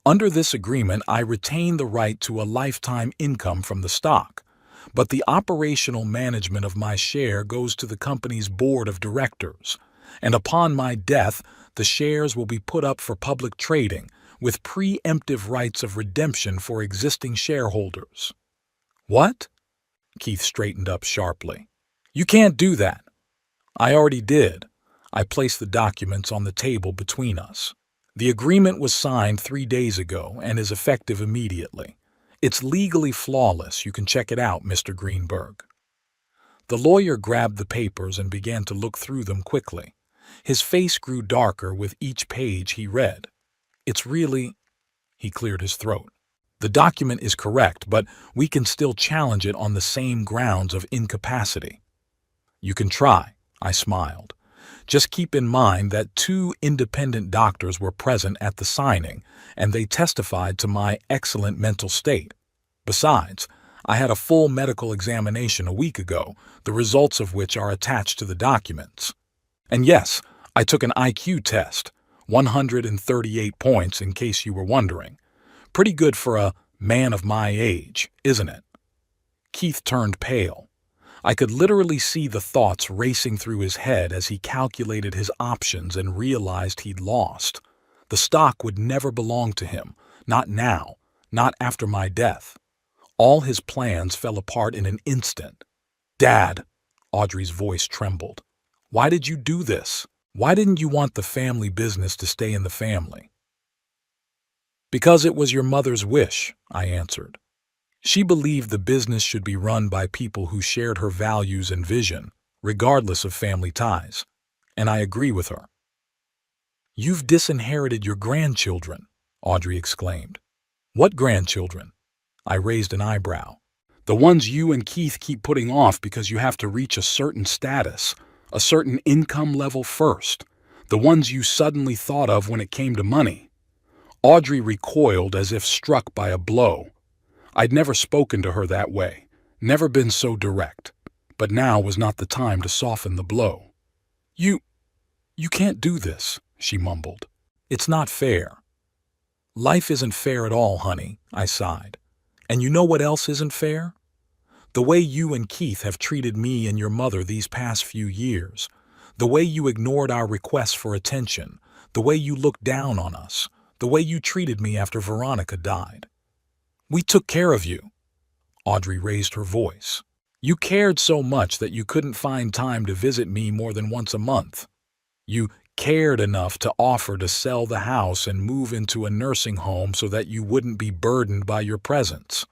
"Under this agreement, I retain the right to a lifetime income from the stock, but the operational management of my share goes to the company's board of directors, and upon my death, the shares will be put up for public trading with preemptive rights of redemption for existing shareholders." "What?" Keith straightened up sharply. "You can't do that." "I already did." I placed the documents on the table between us. "The agreement was signed 3 days ago and is effective immediately. It's legally flawless. You can check it out, Mr. Greenberg." The lawyer grabbed the papers and began to look through them quickly. His face grew darker with each page he read. "It's really—" He cleared his throat. "The document is correct, but we can still challenge it on the same grounds of incapacity." "You can try," I smiled. "Just keep in mind that 2 independent doctors were present at the signing, and they testified to my excellent mental state. Besides, I had a full medical examination a week ago, the results of which are attached to the documents. And yes, I took an IQ test, 138 points in case you were wondering. Pretty good for a man of my age, isn't it?" Keith turned pale. I could literally see the thoughts racing through his head as he calculated his options and realized he'd lost. The stock would never belong to him, not now, not after my death. All his plans fell apart in an instant. "Dad," Audrey's voice trembled, "why did you do this? Why didn't you want the family business to stay in the family?" "Because it was your mother's wish," I answered. "She believed the business should be run by people who shared her values and vision, regardless of family ties. And I agree with her." "You've disinherited your grandchildren," Audrey exclaimed. "What grandchildren?" I raised an eyebrow. "The ones you and Keith keep putting off because you have to reach a certain status, a certain income level first. The ones you suddenly thought of when it came to money." Audrey recoiled as if struck by a blow. I'd never spoken to her that way, never been so direct, but now was not the time to soften the blow. You can't do this," she mumbled. "It's not fair." "Life isn't fair at all, honey," I sighed. "And you know what else isn't fair? The way you and Keith have treated me and your mother these past few years, the way you ignored our requests for attention, the way you looked down on us, the way you treated me after Veronica died. We took care of you." Audrey raised her voice. "You cared so much that you couldn't find time to visit me more than once a month. You cared enough to offer to sell the house and move into a nursing home so that you wouldn't be burdened by your presence.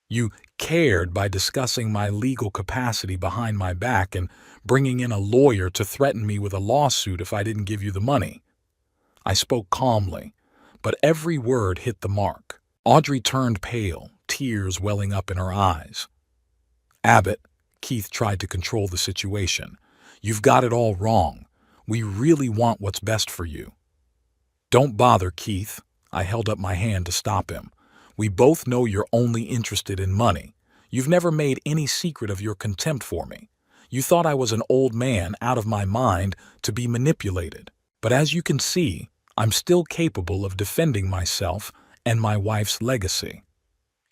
You cared by discussing my legal capacity behind my back and bringing in a lawyer to threaten me with a lawsuit if I didn't give you the money." I spoke calmly, but every word hit the mark. Audrey turned pale, tears welling up in her eyes. "Abbott," Keith tried to control the situation, "you've got it all wrong. We really want what's best for you." "Don't bother, Keith." I held up my hand to stop him. "We both know you're only interested in money. You've never made any secret of your contempt for me. You thought I was an old man out of my mind to be manipulated. But as you can see, I'm still capable of defending myself and my wife's legacy."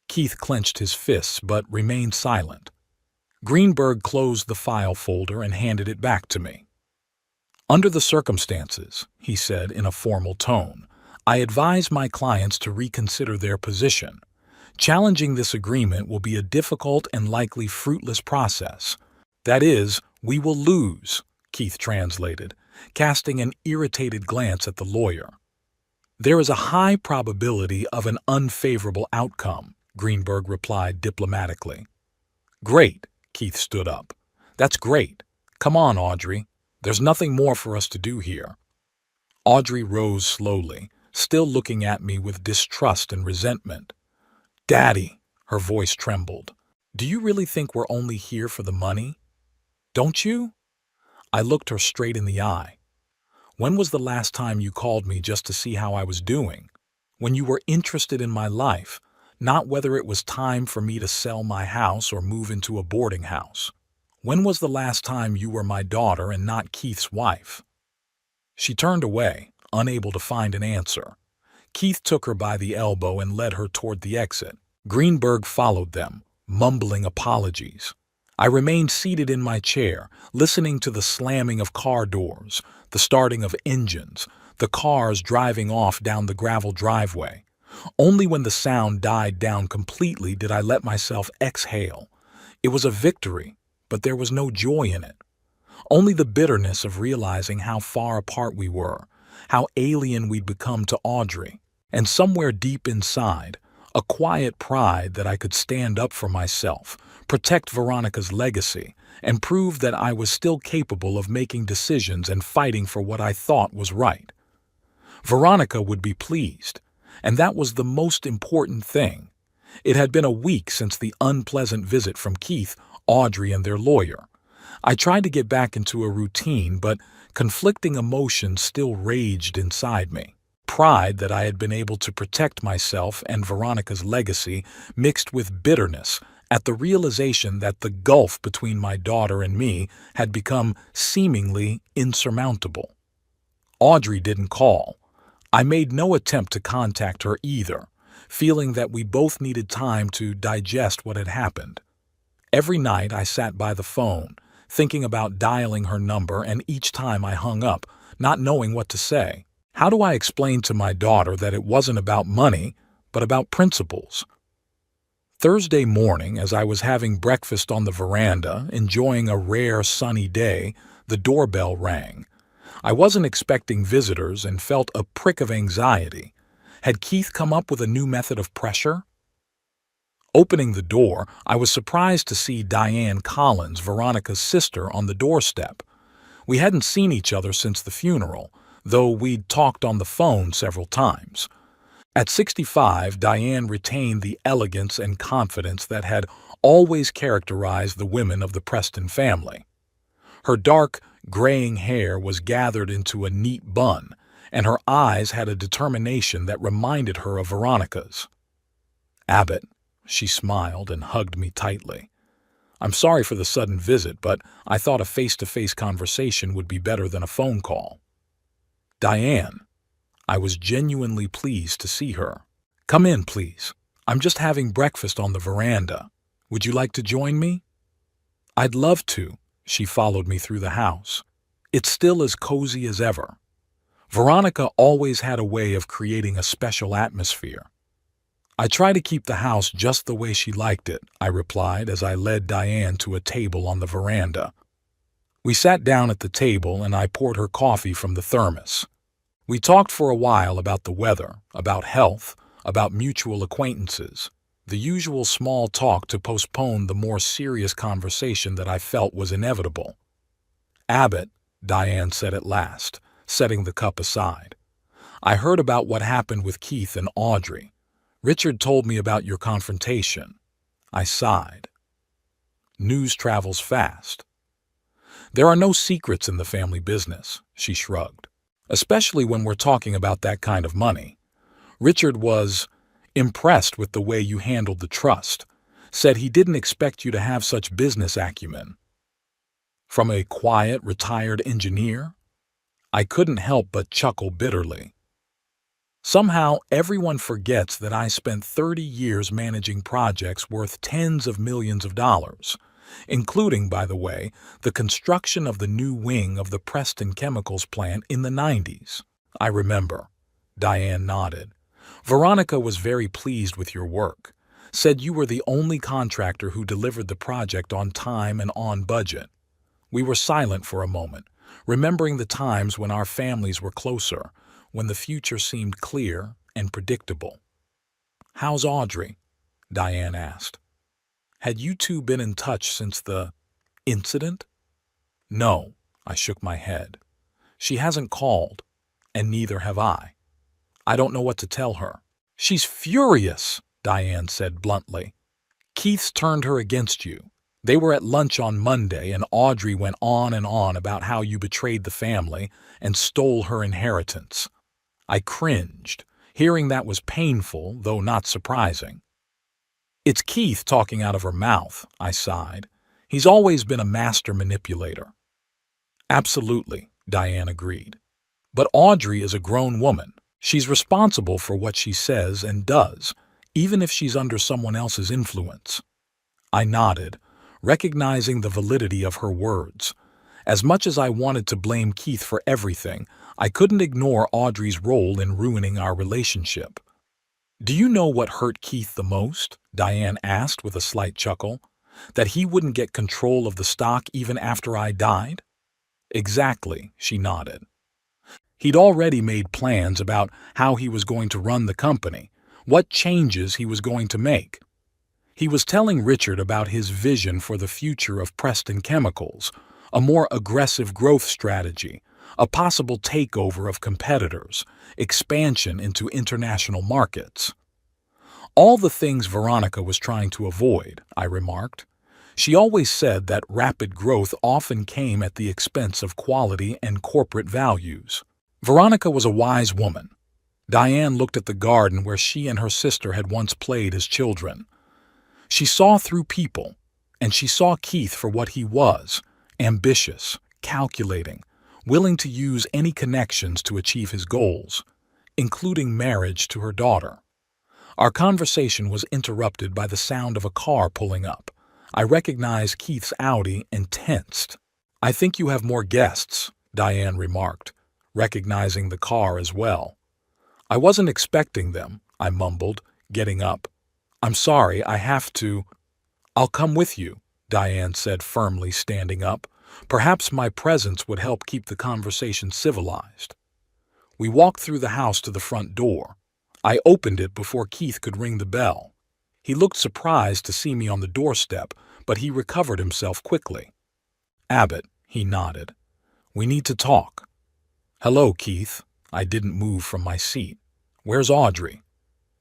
Keith clenched his fists but remained silent. Greenberg closed the file folder and handed it back to me. "Under the circumstances," he said in a formal tone, "I advise my clients to reconsider their position. Challenging this agreement will be a difficult and likely fruitless process. That is, we will lose," Keith translated, casting an irritated glance at the lawyer. "There is a high probability of an unfavorable outcome," Greenberg replied diplomatically. "Great," Keith stood up. "That's great. Come on, Audrey. There's nothing more for us to do here." Audrey rose slowly, still looking at me with distrust and resentment. "Daddy," her voice trembled, "do you really think we're only here for the money? Don't you?" I looked her straight in the eye. "When was the last time you called me just to see how I was doing? When you were interested in my life, not whether it was time for me to sell my house or move into a boarding house. When was the last time you were my daughter and not Keith's wife?" She turned away, unable to find an answer. Keith took her by the elbow and led her toward the exit. Greenberg followed them, mumbling apologies. I remained seated in my chair, listening to the slamming of car doors, the starting of engines, the cars driving off down the gravel driveway. Only when the sound died down completely did I let myself exhale. It was a victory, but there was no joy in it. Only the bitterness of realizing how far apart we were, how alien we'd become to Audrey, and somewhere deep inside, a quiet pride that I could stand up for myself, protect Veronica's legacy, and prove that I was still capable of making decisions and fighting for what I thought was right. Veronica would be pleased, and that was the most important thing. It had been a week since the unpleasant visit from Keith, Audrey, and their lawyer. I tried to get back into a routine, but conflicting emotions still raged inside me. Pride that I had been able to protect myself and Veronica's legacy mixed with bitterness at the realization that the gulf between my daughter and me had become seemingly insurmountable. Audrey didn't call. I made no attempt to contact her either, feeling that we both needed time to digest what had happened. Every night I sat by the phone, thinking about dialing her number, and each time I hung up, not knowing what to say. How do I explain to my daughter that it wasn't about money, but about principles? Thursday morning, as I was having breakfast on the veranda, enjoying a rare sunny day, the doorbell rang. I wasn't expecting visitors and felt a prick of anxiety. Had Keith come up with a new method of pressure? Opening the door, I was surprised to see Diane Collins, Veronica's sister, on the doorstep. We hadn't seen each other since the funeral, though we'd talked on the phone several times. At 65, Diane retained the elegance and confidence that had always characterized the women of the Preston family. Her dark, graying hair was gathered into a neat bun, and her eyes had a determination that reminded her of Veronica's. "Abbott," she smiled and hugged me tightly. "I'm sorry for the sudden visit, but I thought a face-to-face conversation would be better than a phone call." "Diane." I was genuinely pleased to see her. "Come in, please. I'm just having breakfast on the veranda. Would you like to join me?" "I'd love to." She followed me through the house. It's still as cozy as ever. Veronica always had a way of creating a special atmosphere. "I try to keep the house just the way she liked it," I replied as I led Diane to a table on the veranda. We sat down at the table and I poured her coffee from the thermos. We talked for a while about the weather, about health, about mutual acquaintances, the usual small talk to postpone the more serious conversation that I felt was inevitable. "Abbott," Diane said at last, setting the cup aside. "I heard about what happened with Keith and Audrey. Richard told me about your confrontation." I sighed. "News travels fast." "There are no secrets in the family business," she shrugged. "Especially when we're talking about that kind of money. Richard was impressed with the way you handled the trust. said he didn't expect you to have such business acumen. From a quiet, retired engineer? I couldn't help but chuckle bitterly. Somehow, everyone forgets that I spent 30 years managing projects worth tens of millions of dollars, including, by the way, the construction of the new wing of the Preston Chemicals plant in the 90s. I remember. Diane nodded. Veronica was very pleased with your work, said you were the only contractor who delivered the project on time and on budget. We were silent for a moment, remembering the times when our families were closer, when the future seemed clear and predictable. "How's Audrey?" Diane asked. "Had you two been in touch since the incident?" "No," I shook my head. "She hasn't called, and neither have I. I don't know what to tell her." "She's furious," Diane said bluntly. "Keith's turned her against you. They were at lunch on Monday, and Audrey went on and on about how you betrayed the family and stole her inheritance." I cringed. Hearing that was painful, though not surprising. "It's Keith talking out of her mouth," I sighed. "He's always been a master manipulator." "Absolutely," Diane agreed. "But Audrey is a grown woman. She's responsible for what she says and does, even if she's under someone else's influence." I nodded, recognizing the validity of her words. As much as I wanted to blame Keith for everything, I couldn't ignore Audrey's role in ruining our relationship. "Do you know what hurt Keith the most?" Diane asked with a slight chuckle. "That he wouldn't get control of the stock even after I died?" "Exactly," she nodded. He'd already made plans about how he was going to run the company, what changes he was going to make. He was telling Richard about his vision for the future of Preston Chemicals, a more aggressive growth strategy, a possible takeover of competitors, expansion into international markets. All the things Veronica was trying to avoid, I remarked. She always said that rapid growth often came at the expense of quality and corporate values. Veronica was a wise woman. Diane looked at the garden where she and her sister had once played as children. She saw through people, and she saw Keith for what he was, ambitious, calculating, willing to use any connections to achieve his goals, including marriage to her daughter. Our conversation was interrupted by the sound of a car pulling up. I recognized Keith's Audi and tensed. "I think you have more guests," Diane remarked, recognizing the car as well. "I wasn't expecting them," I mumbled, getting up. "I'm sorry, I have to—" "I'll come with you," Diane said firmly, standing up. Perhaps my presence would help keep the conversation civilized. We walked through the house to the front door. I opened it before Keith could ring the bell. He looked surprised to see me on the doorstep, but he recovered himself quickly. "Abbott," he nodded. "We need to talk." "Hello, Keith." I didn't move from my seat. "Where's Audrey?"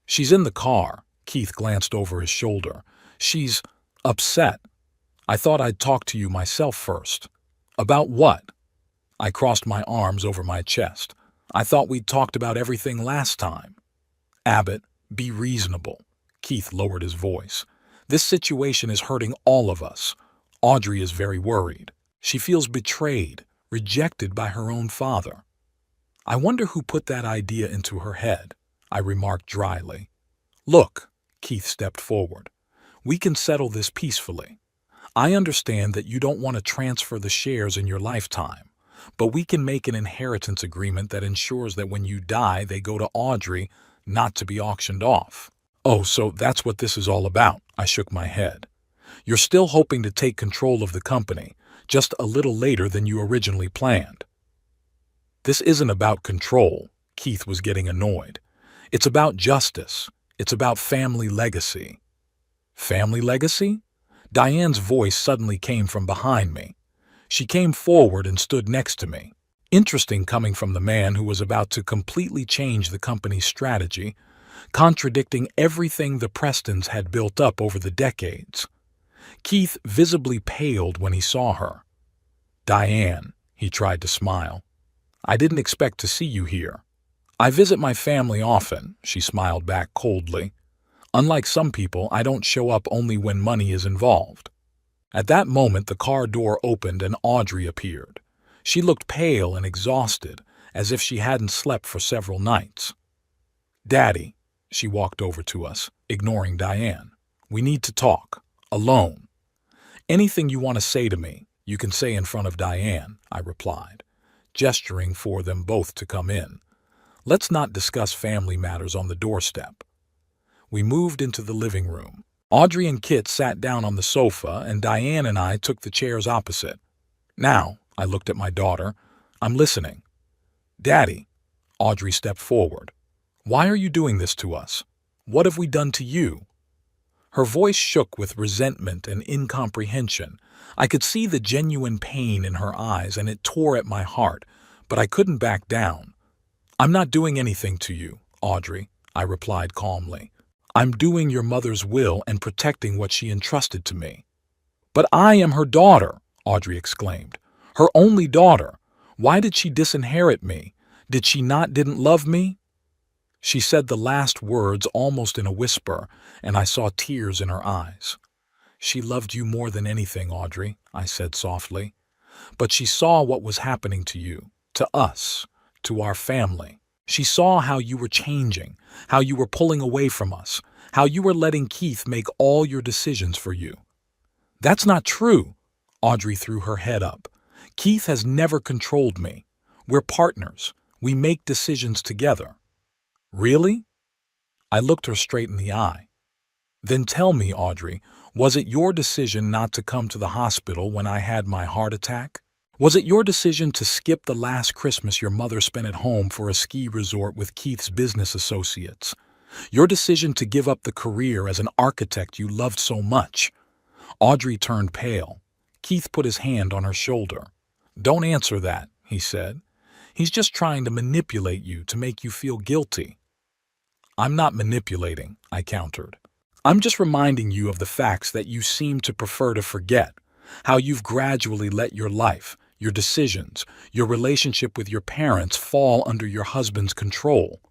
"She's in the car." Keith glanced over his shoulder. "She's upset. I thought I'd talk to you myself first." "About what?" I crossed my arms over my chest. "I thought we'd talked about everything last time." "Abbott, be reasonable." Keith lowered his voice. "This situation is hurting all of us. Audrey is very worried. She feels betrayed, rejected by her own father." "I wonder who put that idea into her head," I remarked dryly. "Look," Keith stepped forward. "We can settle this peacefully. I understand that you don't want to transfer the shares in your lifetime, but we can make an inheritance agreement that ensures that when you die they go to Audrey, not to be auctioned off." "Oh, so that's what this is all about," I shook my head. "You're still hoping to take control of the company, just a little later than you originally planned." "This isn't about control," Keith was getting annoyed. "It's about justice. It's about family legacy." "Family legacy?" Diane's voice suddenly came from behind me. She came forward and stood next to me. Interesting coming from the man who was about to completely change the company's strategy, contradicting everything the Prestons had built up over the decades. Keith visibly paled when he saw her. "Diane," he tried to smile. "I didn't expect to see you here." "I visit my family often," she smiled back coldly. Unlike some people, I don't show up only when money is involved. At that moment, the car door opened and Audrey appeared. She looked pale and exhausted, as if she hadn't slept for several nights. "Daddy," she walked over to us, ignoring Diane. "We need to talk. Alone." "Anything you want to say to me, you can say in front of Diane," I replied, gesturing for them both to come in. "Let's not discuss family matters on the doorstep." We moved into the living room. Audrey and Kit sat down on the sofa, and Diane and I took the chairs opposite. "Now," I looked at my daughter, "I'm listening." "Daddy," Audrey stepped forward, "why are you doing this to us? What have we done to you?" Her voice shook with resentment and incomprehension. I could see the genuine pain in her eyes, and it tore at my heart, but I couldn't back down. "I'm not doing anything to you, Audrey," I replied calmly. "I'm doing your mother's will and protecting what she entrusted to me." "But I am her daughter," Audrey exclaimed. "Her only daughter. Why did she disinherit me? Did she didn't love me?" She said the last words almost in a whisper, and I saw tears in her eyes. "She loved you more than anything, Audrey," I said softly. "But she saw what was happening to you, to us, to our family. She saw how you were changing, how you were pulling away from us, how you were letting Keith make all your decisions for you." "That's not true," Audrey threw her head up. "Keith has never controlled me. We're partners. We make decisions together." "Really?" I looked her straight in the eye. "Then tell me, Audrey, was it your decision not to come to the hospital when I had my heart attack? Was it your decision to skip the last Christmas your mother spent at home for a ski resort with Keith's business associates? Your decision to give up the career as an architect you loved so much?" Audrey turned pale. Keith put his hand on her shoulder. "Don't answer that," he said. "He's just trying to manipulate you to make you feel guilty." "I'm not manipulating," I countered. "I'm just reminding you of the facts that you seem to prefer to forget, how you've gradually let your life, your decisions, your relationship with your parents fall under your husband's control."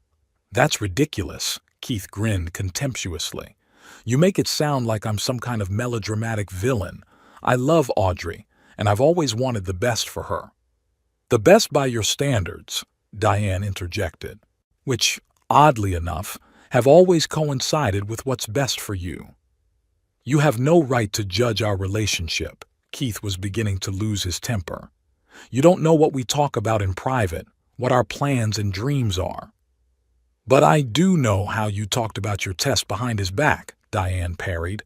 "That's ridiculous," Keith grinned contemptuously. "You make it sound like I'm some kind of melodramatic villain. I love Audrey, and I've always wanted the best for her." "The best by your standards," Diane interjected, "which, oddly enough, have always coincided with what's best for you." "You have no right to judge our relationship." Keith was beginning to lose his temper. "You don't know what we talk about in private, what our plans and dreams are." "But I do know how you talked about your test behind his back," Diane parried.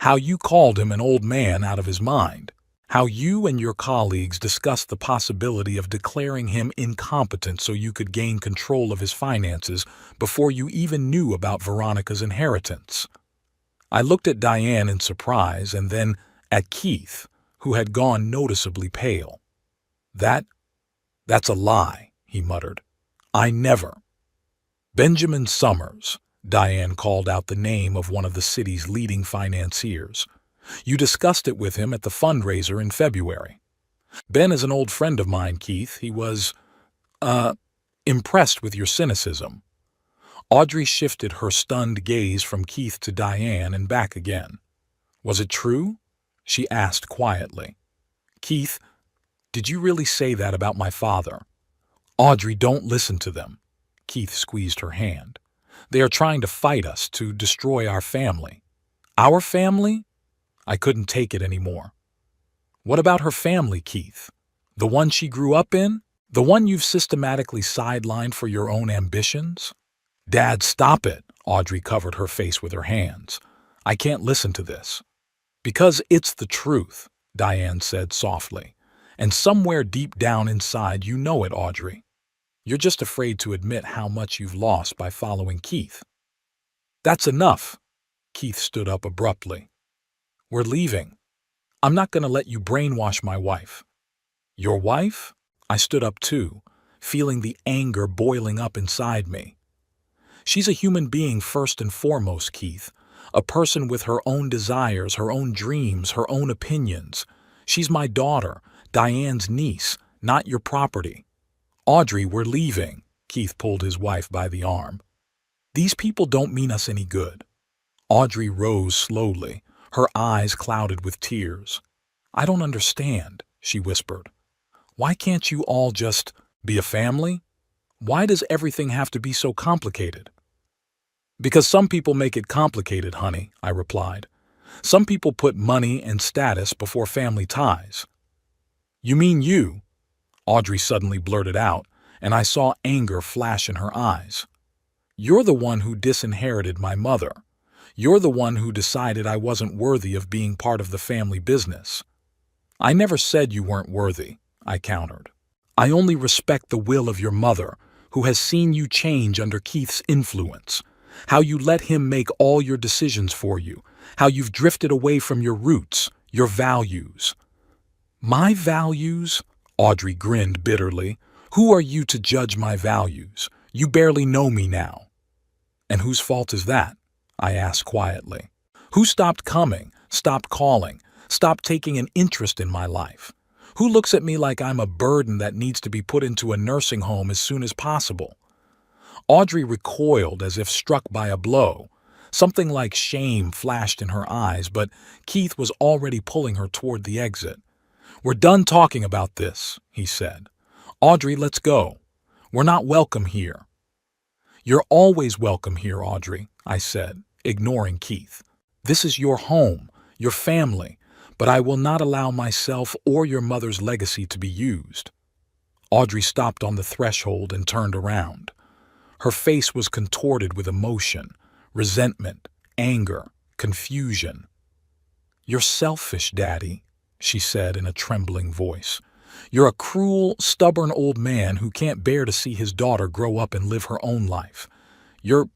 "How you called him an old man out of his mind. How you and your colleagues discussed the possibility of declaring him incompetent so you could gain control of his finances before you even knew about Veronica's inheritance." I looked at Diane in surprise and then at Keith, who had gone noticeably pale. That's a lie," he muttered. "I never." "Benjamin Summers," Diane called out the name of one of the city's leading financiers. "You discussed it with him at the fundraiser in February." "Ben is an old friend of mine, Keith. He was, impressed with your cynicism." Audrey shifted her stunned gaze from Keith to Diane and back again. "Was it true?" she asked quietly. "Keith, did you really say that about my father?" "Audrey, don't listen to them." Keith squeezed her hand. "They are trying to fight us, to destroy our family." "Our family?" I couldn't take it anymore. "What about her family, Keith? The one she grew up in? The one you've systematically sidelined for your own ambitions?" "Dad, stop it!" Audrey covered her face with her hands. "I can't listen to this." "Because it's the truth," Diane said softly. "And somewhere deep down inside you know it, Audrey. You're just afraid to admit how much you've lost by following Keith." "That's enough." Keith stood up abruptly. "We're leaving. I'm not going to let you brainwash my wife." "Your wife?" I stood up too, feeling the anger boiling up inside me. "She's a human being first and foremost, Keith. A person with her own desires, her own dreams, her own opinions. She's my daughter, Diane's niece, not your property." "Audrey, we're leaving." Keith pulled his wife by the arm. "These people don't mean us any good." Audrey rose slowly, her eyes clouded with tears. "I don't understand," she whispered. "Why can't you all just be a family? Why does everything have to be so complicated?" "Because some people make it complicated, honey," I replied. "Some people put money and status before family ties." "You mean you?" Audrey suddenly blurted out, and I saw anger flash in her eyes. "You're the one who disinherited my mother. You're the one who decided I wasn't worthy of being part of the family business." "I never said you weren't worthy," I countered. "I only respect the will of your mother, who has seen you change under Keith's influence, how you let him make all your decisions for you, how you've drifted away from your roots, your values." "My values?" Audrey grinned bitterly. "Who are you to judge my values? You barely know me now." "And whose fault is that?" I asked quietly. "Who stopped coming, stopped calling, stopped taking an interest in my life? Who looks at me like I'm a burden that needs to be put into a nursing home as soon as possible?" Audrey recoiled as if struck by a blow. Something like shame flashed in her eyes, but Keith was already pulling her toward the exit. "We're done talking about this," he said. "Audrey, let's go. We're not welcome here." "You're always welcome here, Audrey," I said, ignoring Keith. "This is your home, your family, but I will not allow myself or your mother's legacy to be used." Audrey stopped on the threshold and turned around. Her face was contorted with emotion, resentment, anger, confusion. "You're selfish, Daddy," she said in a trembling voice. "You're a cruel, stubborn old man who can't bear to see his daughter grow up and live her own life. You're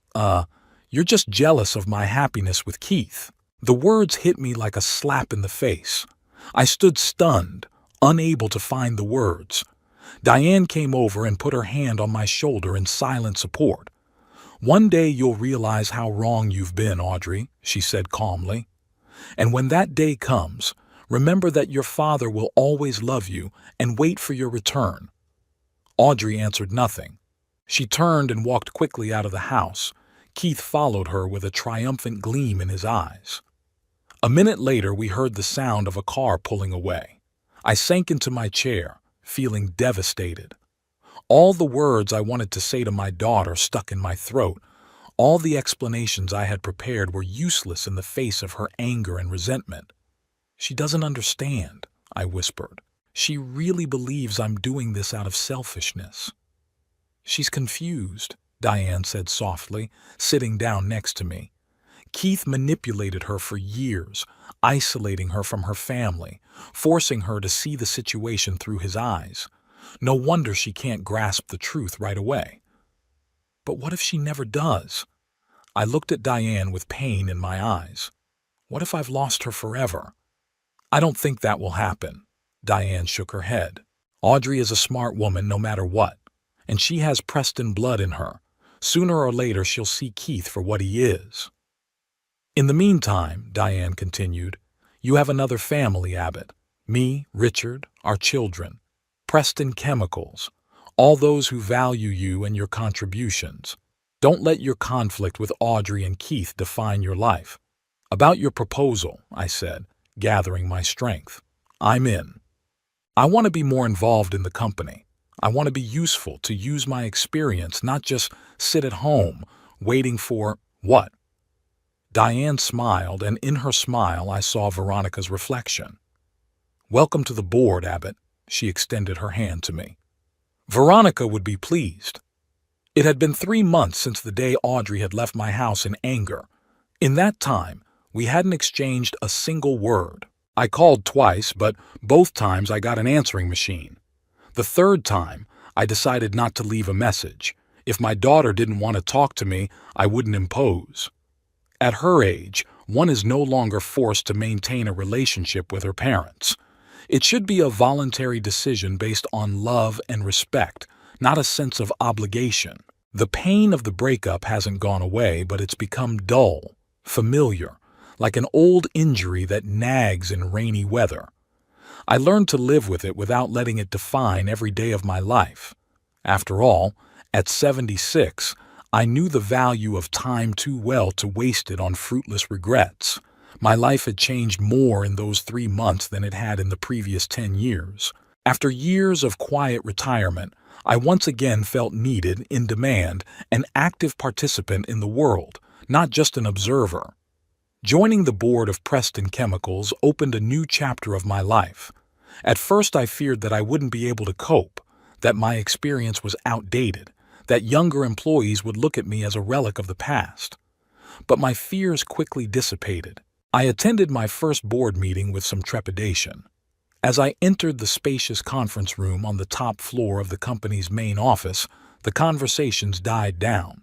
just jealous of my happiness with Keith." The words hit me like a slap in the face. I stood stunned, unable to find the words. Diane came over and put her hand on my shoulder in silent support. "One day you'll realize how wrong you've been, Audrey," she said calmly. "And when that day comes, remember that your father will always love you and wait for your return." Audrey answered nothing. She turned and walked quickly out of the house. Keith followed her with a triumphant gleam in his eyes. A minute later, we heard the sound of a car pulling away. I sank into my chair, feeling devastated. All the words I wanted to say to my daughter stuck in my throat. All the explanations I had prepared were useless in the face of her anger and resentment. "She doesn't understand," I whispered. "She really believes I'm doing this out of selfishness." "She's confused," Diane said softly, sitting down next to me. "Keith manipulated her for years, isolating her from her family, forcing her to see the situation through his eyes. No wonder she can't grasp the truth right away." "But what if she never does?" I looked at Diane with pain in my eyes. "What if I've lost her forever?" "I don't think that will happen." Diane shook her head. "Audrey is a smart woman no matter what, and she has Preston blood in her. Sooner or later she'll see Keith for what he is." "In the meantime," Diane continued, "you have another family, Abbott. Me, Richard, our children, Preston Chemicals, all those who value you and your contributions. Don't let your conflict with Audrey and Keith define your life." "About your proposal," I said, gathering my strength. "I'm in. I want to be more involved in the company. I want to be useful, to use my experience, not just sit at home, waiting for what?" Diane smiled, and in her smile I saw Veronica's reflection. "Welcome to the board, Abbott." She extended her hand to me. Veronica would be pleased. It had been 3 months since the day Audrey had left my house in anger. In that time, we hadn't exchanged a single word. I called twice, but both times I got an answering machine. The third time, I decided not to leave a message. If my daughter didn't want to talk to me, I wouldn't impose. At her age, one is no longer forced to maintain a relationship with her parents. It should be a voluntary decision based on love and respect, not a sense of obligation. The pain of the breakup hasn't gone away, but it's become dull, familiar, like an old injury that nags in rainy weather. I learned to live with it without letting it define every day of my life. After all, at 76, I knew the value of time too well to waste it on fruitless regrets. My life had changed more in those 3 months than it had in the previous 10 years. After years of quiet retirement, I once again felt needed, in demand, an active participant in the world, not just an observer. Joining the board of Preston Chemicals opened a new chapter of my life. At first I feared that I wouldn't be able to cope, that my experience was outdated, that younger employees would look at me as a relic of the past. But my fears quickly dissipated. I attended my first board meeting with some trepidation. As I entered the spacious conference room on the top floor of the company's main office, the conversations died down.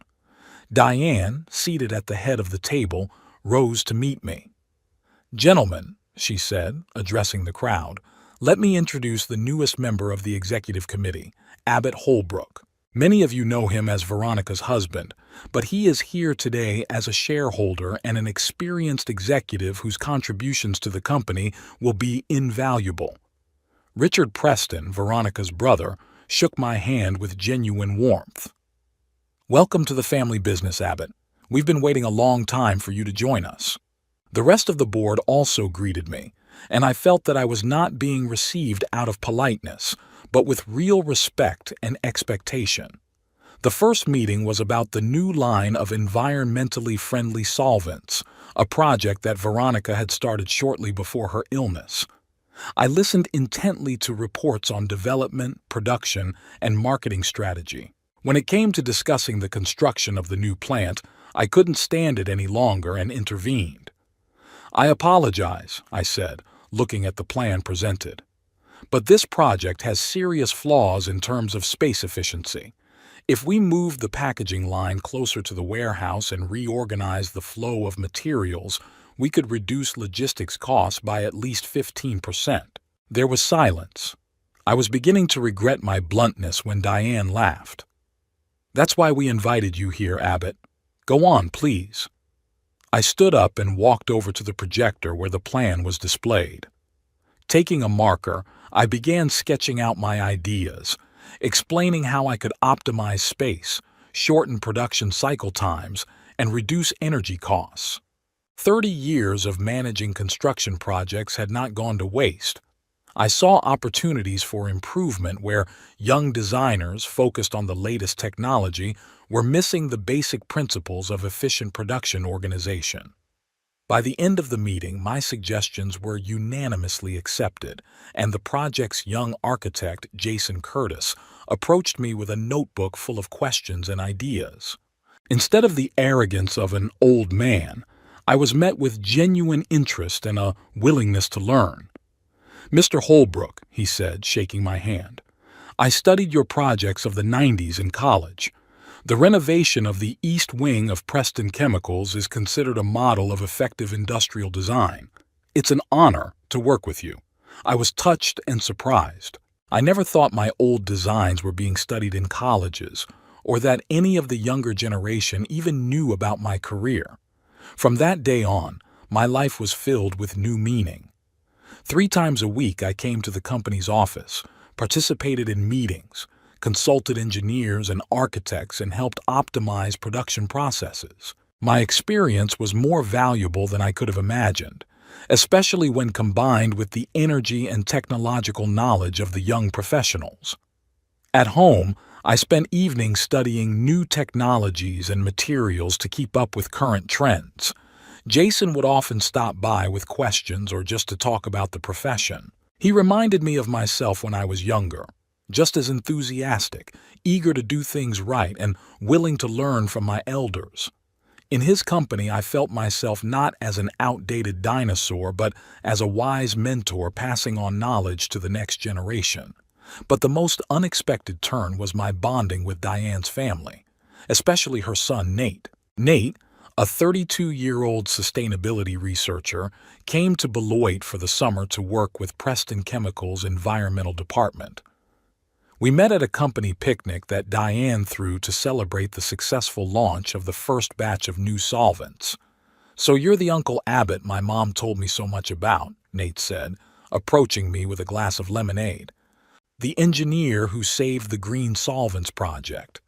Diane, seated at the head of the table, rose to meet me. "Gentlemen," she said, addressing the crowd, "let me introduce the newest member of the executive committee, Abbott Holbrook. Many of you know him as Veronica's husband, but he is here today as a shareholder and an experienced executive whose contributions to the company will be invaluable." Richard Preston, Veronica's brother, shook my hand with genuine warmth. "Welcome to the family business, Abbott. We've been waiting a long time for you to join us." The rest of the board also greeted me, and I felt that I was not being received out of politeness, but with real respect and expectation. The first meeting was about the new line of environmentally friendly solvents, a project that Veronica had started shortly before her illness. I listened intently to reports on development, production, and marketing strategy. When it came to discussing the construction of the new plant, I couldn't stand it any longer and intervened. "I apologize," I said, looking at the plan presented. "But this project has serious flaws in terms of space efficiency. If we move the packaging line closer to the warehouse and reorganize the flow of materials, we could reduce logistics costs by at least 15%. There was silence. I was beginning to regret my bluntness when Diane laughed. "That's why we invited you here, Abbott. Go on, please." I stood up and walked over to the projector where the plan was displayed. Taking a marker, I began sketching out my ideas, explaining how I could optimize space, shorten production cycle times, and reduce energy costs. 30 years of managing construction projects had not gone to waste. I saw opportunities for improvement where young designers focused on the latest technology were missing the basic principles of efficient production organization. By the end of the meeting, my suggestions were unanimously accepted, and the project's young architect, Jason Curtis, approached me with a notebook full of questions and ideas. Instead of the arrogance of an old man, I was met with genuine interest and a willingness to learn. "Mr. Holbrook," he said, shaking my hand, "I studied your projects of the 90s in college. The renovation of the east wing of Preston Chemicals is considered a model of effective industrial design. It's an honor to work with you. I was touched and surprised. I never thought my old designs were being studied in colleges, or that any of the younger generation even knew about my career. From that day on, my life was filled with new meaning. 3 times a week I came to the company's office, participated in meetings, consulted engineers and architects, and helped optimize production processes. My experience was more valuable than I could have imagined, especially when combined with the energy and technological knowledge of the young professionals. At home, I spent evenings studying new technologies and materials to keep up with current trends. Jason would often stop by with questions or just to talk about the profession. He reminded me of myself when I was younger, just as enthusiastic, eager to do things right, and willing to learn from my elders. In his company, I felt myself not as an outdated dinosaur, but as a wise mentor passing on knowledge to the next generation. But the most unexpected turn was my bonding with Diane's family, especially her son Nate. Nate, a 32-year-old sustainability researcher, came to Beloit for the summer to work with Preston Chemicals' environmental department. We met at a company picnic that Diane threw to celebrate the successful launch of the first batch of new solvents. "So you're the Uncle Abbott my mom told me so much about," Nate said, approaching me with a glass of lemonade. "The engineer who saved the green solvents project."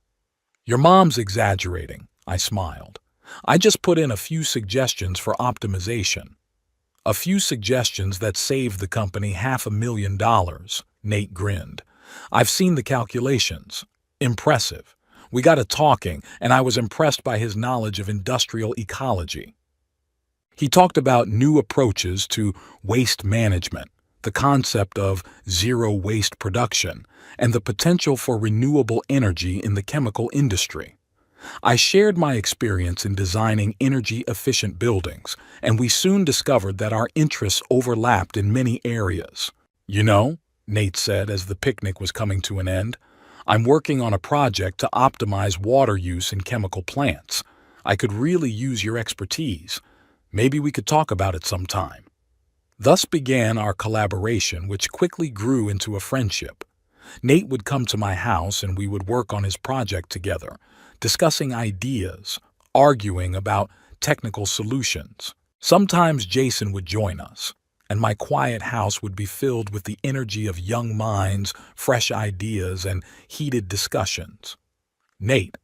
Your mom's exaggerating, I smiled. I just put in a few suggestions for optimization. A few suggestions that saved the company $500,000, Nate grinned. I've seen the calculations. Impressive. We got a talking, and I was impressed by his knowledge of industrial ecology. He talked about new approaches to waste management, the concept of zero-waste production, and the potential for renewable energy in the chemical industry. I shared my experience in designing energy-efficient buildings, and we soon discovered that our interests overlapped in many areas. You know, Nate said as the picnic was coming to an end, I'm working on a project to optimize water use in chemical plants. I could really use your expertise. Maybe we could talk about it sometime. Thus began our collaboration, which quickly grew into a friendship. Nate would come to my house and we would work on his project together, discussing ideas, arguing about technical solutions. Sometimes Jason would join us, and my quiet house would be filled with the energy of young minds, fresh ideas, and heated discussions. Nate,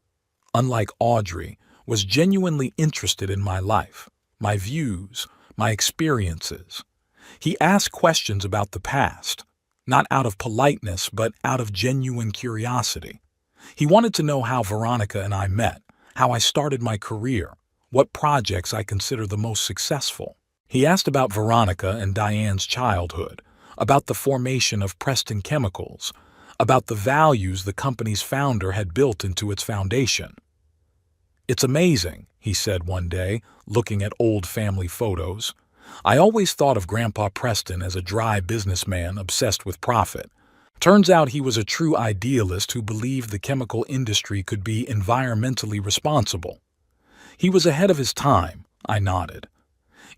unlike Audrey, was genuinely interested in my life, my views, my experiences. He asked questions about the past, not out of politeness, but out of genuine curiosity. He wanted to know how Veronica and I met, how I started my career, what projects I consider the most successful. He asked about Veronica and Diane's childhood, about the formation of Preston Chemicals, about the values the company's founder had built into its foundation. It's amazing, he said one day, looking at old family photos. I always thought of Grandpa Preston as a dry businessman obsessed with profit. Turns out he was a true idealist who believed the chemical industry could be environmentally responsible. He was ahead of his time, I nodded.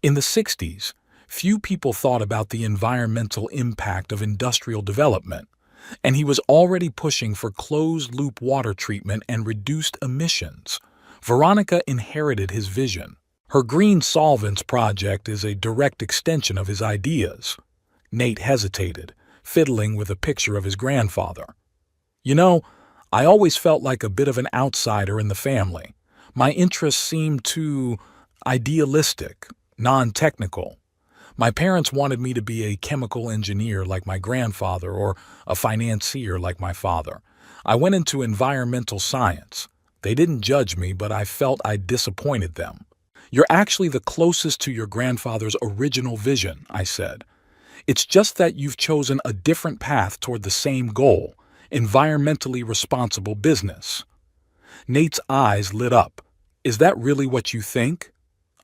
In the 60s, few people thought about the environmental impact of industrial development, and he was already pushing for closed-loop water treatment and reduced emissions. Veronica inherited his vision. Her green solvents project is a direct extension of his ideas. Nate hesitated, fiddling with a picture of his grandfather. You know, I always felt like a bit of an outsider in the family. My interests seemed too idealistic, non-technical. My parents wanted me to be a chemical engineer like my grandfather or a financier like my father. I went into environmental science. They didn't judge me, but I felt I disappointed them. You're actually the closest to your grandfather's original vision, I said. It's just that you've chosen a different path toward the same goal, environmentally responsible business. Nate's eyes lit up. Is that really what you think?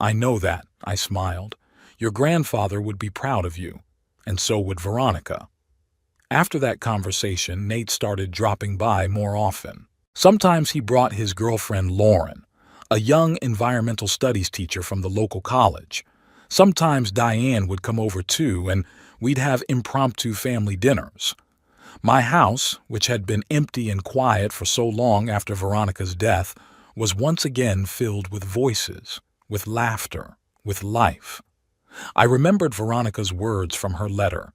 I know that, I smiled. Your grandfather would be proud of you, and so would Veronica. After that conversation, Nate started dropping by more often. Sometimes he brought his girlfriend Lauren, a young environmental studies teacher from the local college. Sometimes Diane would come over too, and we'd have impromptu family dinners. My house, which had been empty and quiet for so long after Veronica's death, was once again filled with voices, with laughter, with life. I remembered Veronica's words from her letter.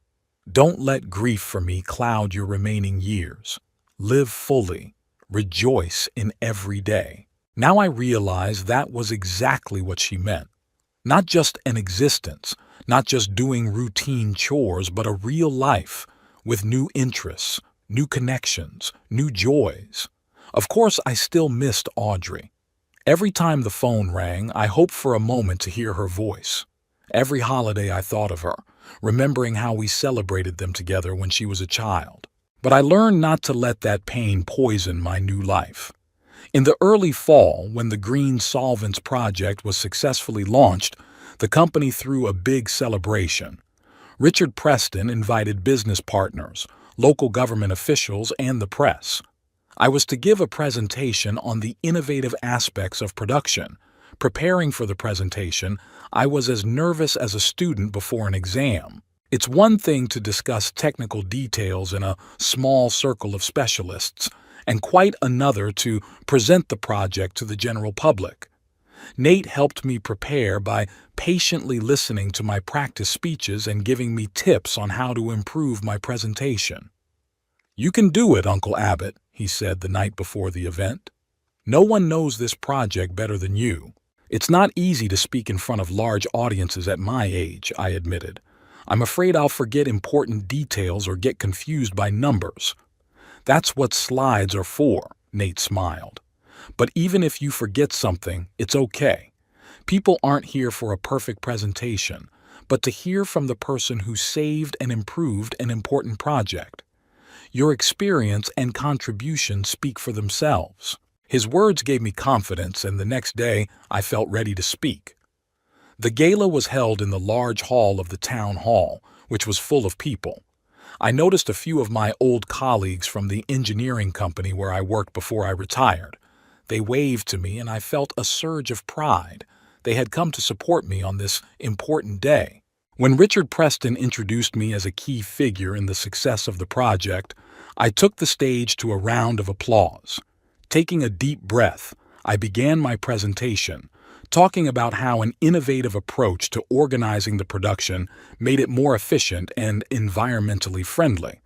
Don't let grief for me cloud your remaining years. Live fully. Rejoice in every day. Now I realize that was exactly what she meant. Not just an existence, not just doing routine chores, but a real life with new interests, new connections, new joys. Of course, I still missed Audrey. Every time the phone rang, I hoped for a moment to hear her voice. Every holiday I thought of her, remembering how we celebrated them together when she was a child. But I learned not to let that pain poison my new life. In the early fall, when the Green Solvents project was successfully launched, the company threw a big celebration. Richard Preston invited business partners, local government officials, and the press. I was to give a presentation on the innovative aspects of production. Preparing for the presentation, I was as nervous as a student before an exam. It's one thing to discuss technical details in a small circle of specialists, and quite another to present the project to the general public. Nate helped me prepare by patiently listening to my practice speeches and giving me tips on how to improve my presentation. You can do it, Uncle Abbott, he said the night before the event. No one knows this project better than you. It's not easy to speak in front of large audiences at my age, I admitted. I'm afraid I'll forget important details or get confused by numbers. That's what slides are for, Nate smiled. But even if you forget something, it's okay. People aren't here for a perfect presentation, but to hear from the person who saved and improved an important project. Your experience and contribution speak for themselves. His words gave me confidence, and the next day I felt ready to speak. The gala was held in the large hall of the town hall, which was full of people. I noticed a few of my old colleagues from the engineering company where I worked before I retired. They waved to me, and I felt a surge of pride. They had come to support me on this important day. When Richard Preston introduced me as a key figure in the success of the project, I took the stage to a round of applause. Taking a deep breath, I began my presentation, talking about how an innovative approach to organizing the production made it more efficient and environmentally friendly.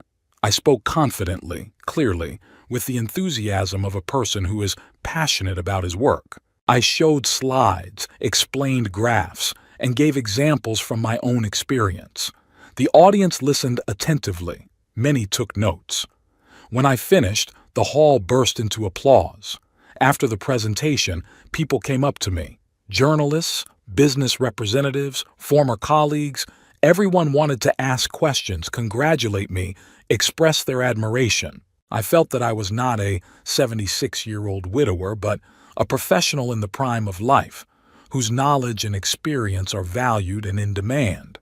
I spoke confidently, clearly, with the enthusiasm of a person who is passionate about his work. I showed slides, explained graphs, and gave examples from my own experience. The audience listened attentively. Many took notes. When I finished, the hall burst into applause. After the presentation, people came up to me. Journalists, business representatives, former colleagues, everyone wanted to ask questions, congratulate me, express their admiration. I felt that I was not a 76-year-old widower, but a professional in the prime of life, whose knowledge and experience are valued and in demand.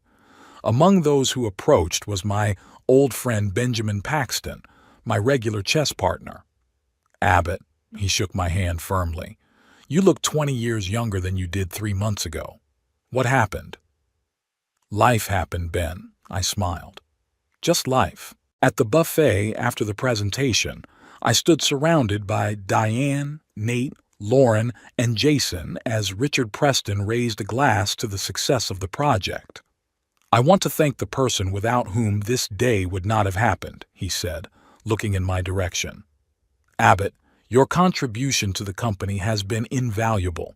Among those who approached was my old friend Benjamin Paxton, my regular chess partner. Abbott, he shook my hand firmly. You look 20 years younger than you did 3 months ago. What happened? Life happened, Ben, I smiled. Just life. At the buffet after the presentation, I stood surrounded by Diane, Nate, Lauren, and Jason as Richard Preston raised a glass to the success of the project. I want to thank the person without whom this day would not have happened, he said, looking in my direction. Abbott, your contribution to the company has been invaluable.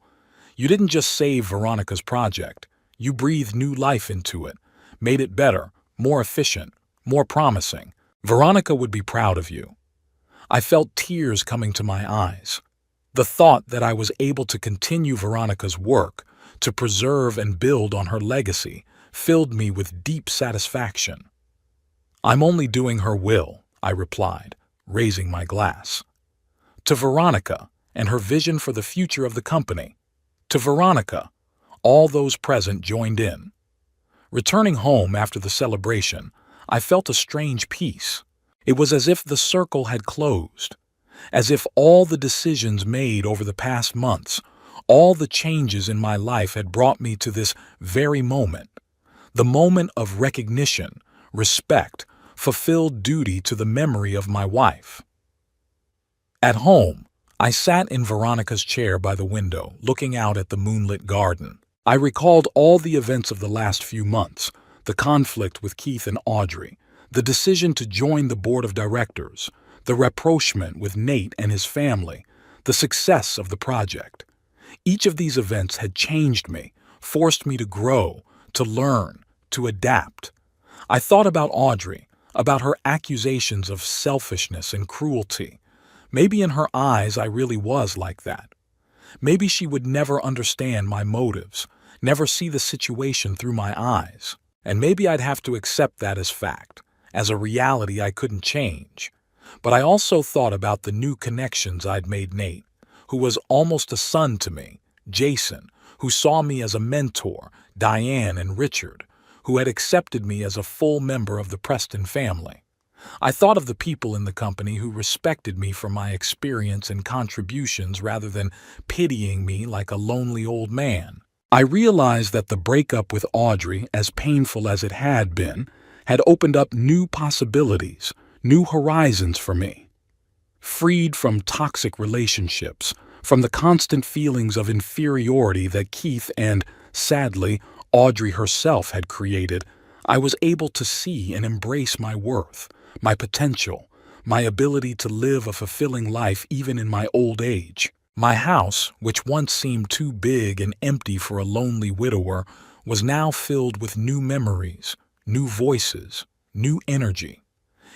You didn't just save Veronica's project. You breathed new life into it, made it better, more efficient, more promising. Veronica would be proud of you. I felt tears coming to my eyes. The thought that I was able to continue Veronica's work, to preserve and build on her legacy, filled me with deep satisfaction. I'm only doing her will, I replied, raising my glass. To Veronica and her vision for the future of the company. To Veronica, all those present joined in. Returning home after the celebration, I felt a strange peace. It was as if the circle had closed, as if all the decisions made over the past months, all the changes in my life had brought me to this very moment, the moment of recognition, respect, fulfilled duty to the memory of my wife. At home, I sat in Veronica's chair by the window, looking out at the moonlit garden. I recalled all the events of the last few months, the conflict with Keith and Audrey, the decision to join the board of directors, the rapprochement with Nate and his family, the success of the project. Each of these events had changed me, forced me to grow, to learn, to adapt. I thought about Audrey, about her accusations of selfishness and cruelty. Maybe in her eyes I really was like that. Maybe she would never understand my motives, never see the situation through my eyes. And maybe I'd have to accept that as fact, as a reality I couldn't change. But I also thought about the new connections I'd made Nate, who was almost a son to me, Jason, who saw me as a mentor, Diane and Richard, who had accepted me as a full member of the Preston family. I thought of the people in the company who respected me for my experience and contributions rather than pitying me like a lonely old man. I realized that the breakup with Audrey, as painful as it had been, had opened up new possibilities, new horizons for me. Freed from toxic relationships, from the constant feelings of inferiority that Keith and, sadly, Audrey herself had created, I was able to see and embrace my worth, my potential, my ability to live a fulfilling life even in my old age. My house, which once seemed too big and empty for a lonely widower, was now filled with new memories, new voices, new energy.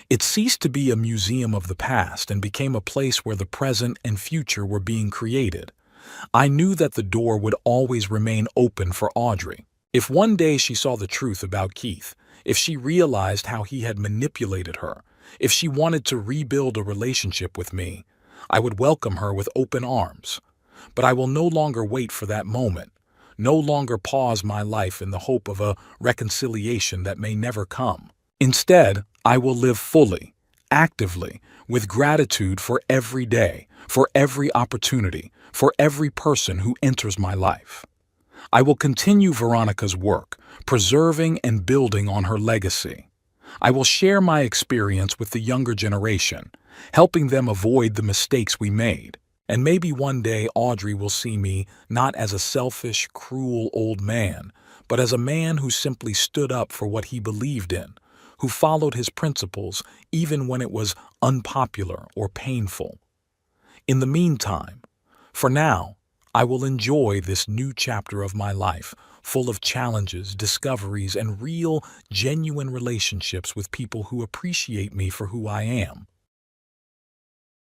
It ceased to be a museum of the past and became a place where the present and future were being created. I knew that the door would always remain open for Audrey. If one day she saw the truth about Keith, if she realized how he had manipulated her, if she wanted to rebuild a relationship with me, I would welcome her with open arms. But I will no longer wait for that moment, no longer pause my life in the hope of a reconciliation that may never come. Instead, I will live fully, actively, with gratitude for every day, for every opportunity, for every person who enters my life. I will continue Veronica's work, preserving and building on her legacy. I will share my experience with the younger generation, helping them avoid the mistakes we made. And maybe one day Audrey will see me not as a selfish, cruel old man, but as a man who simply stood up for what he believed in, who followed his principles even when it was unpopular or painful. In the meantime, for now, I will enjoy this new chapter of my life, full of challenges, discoveries, and real, genuine relationships with people who appreciate me for who I am.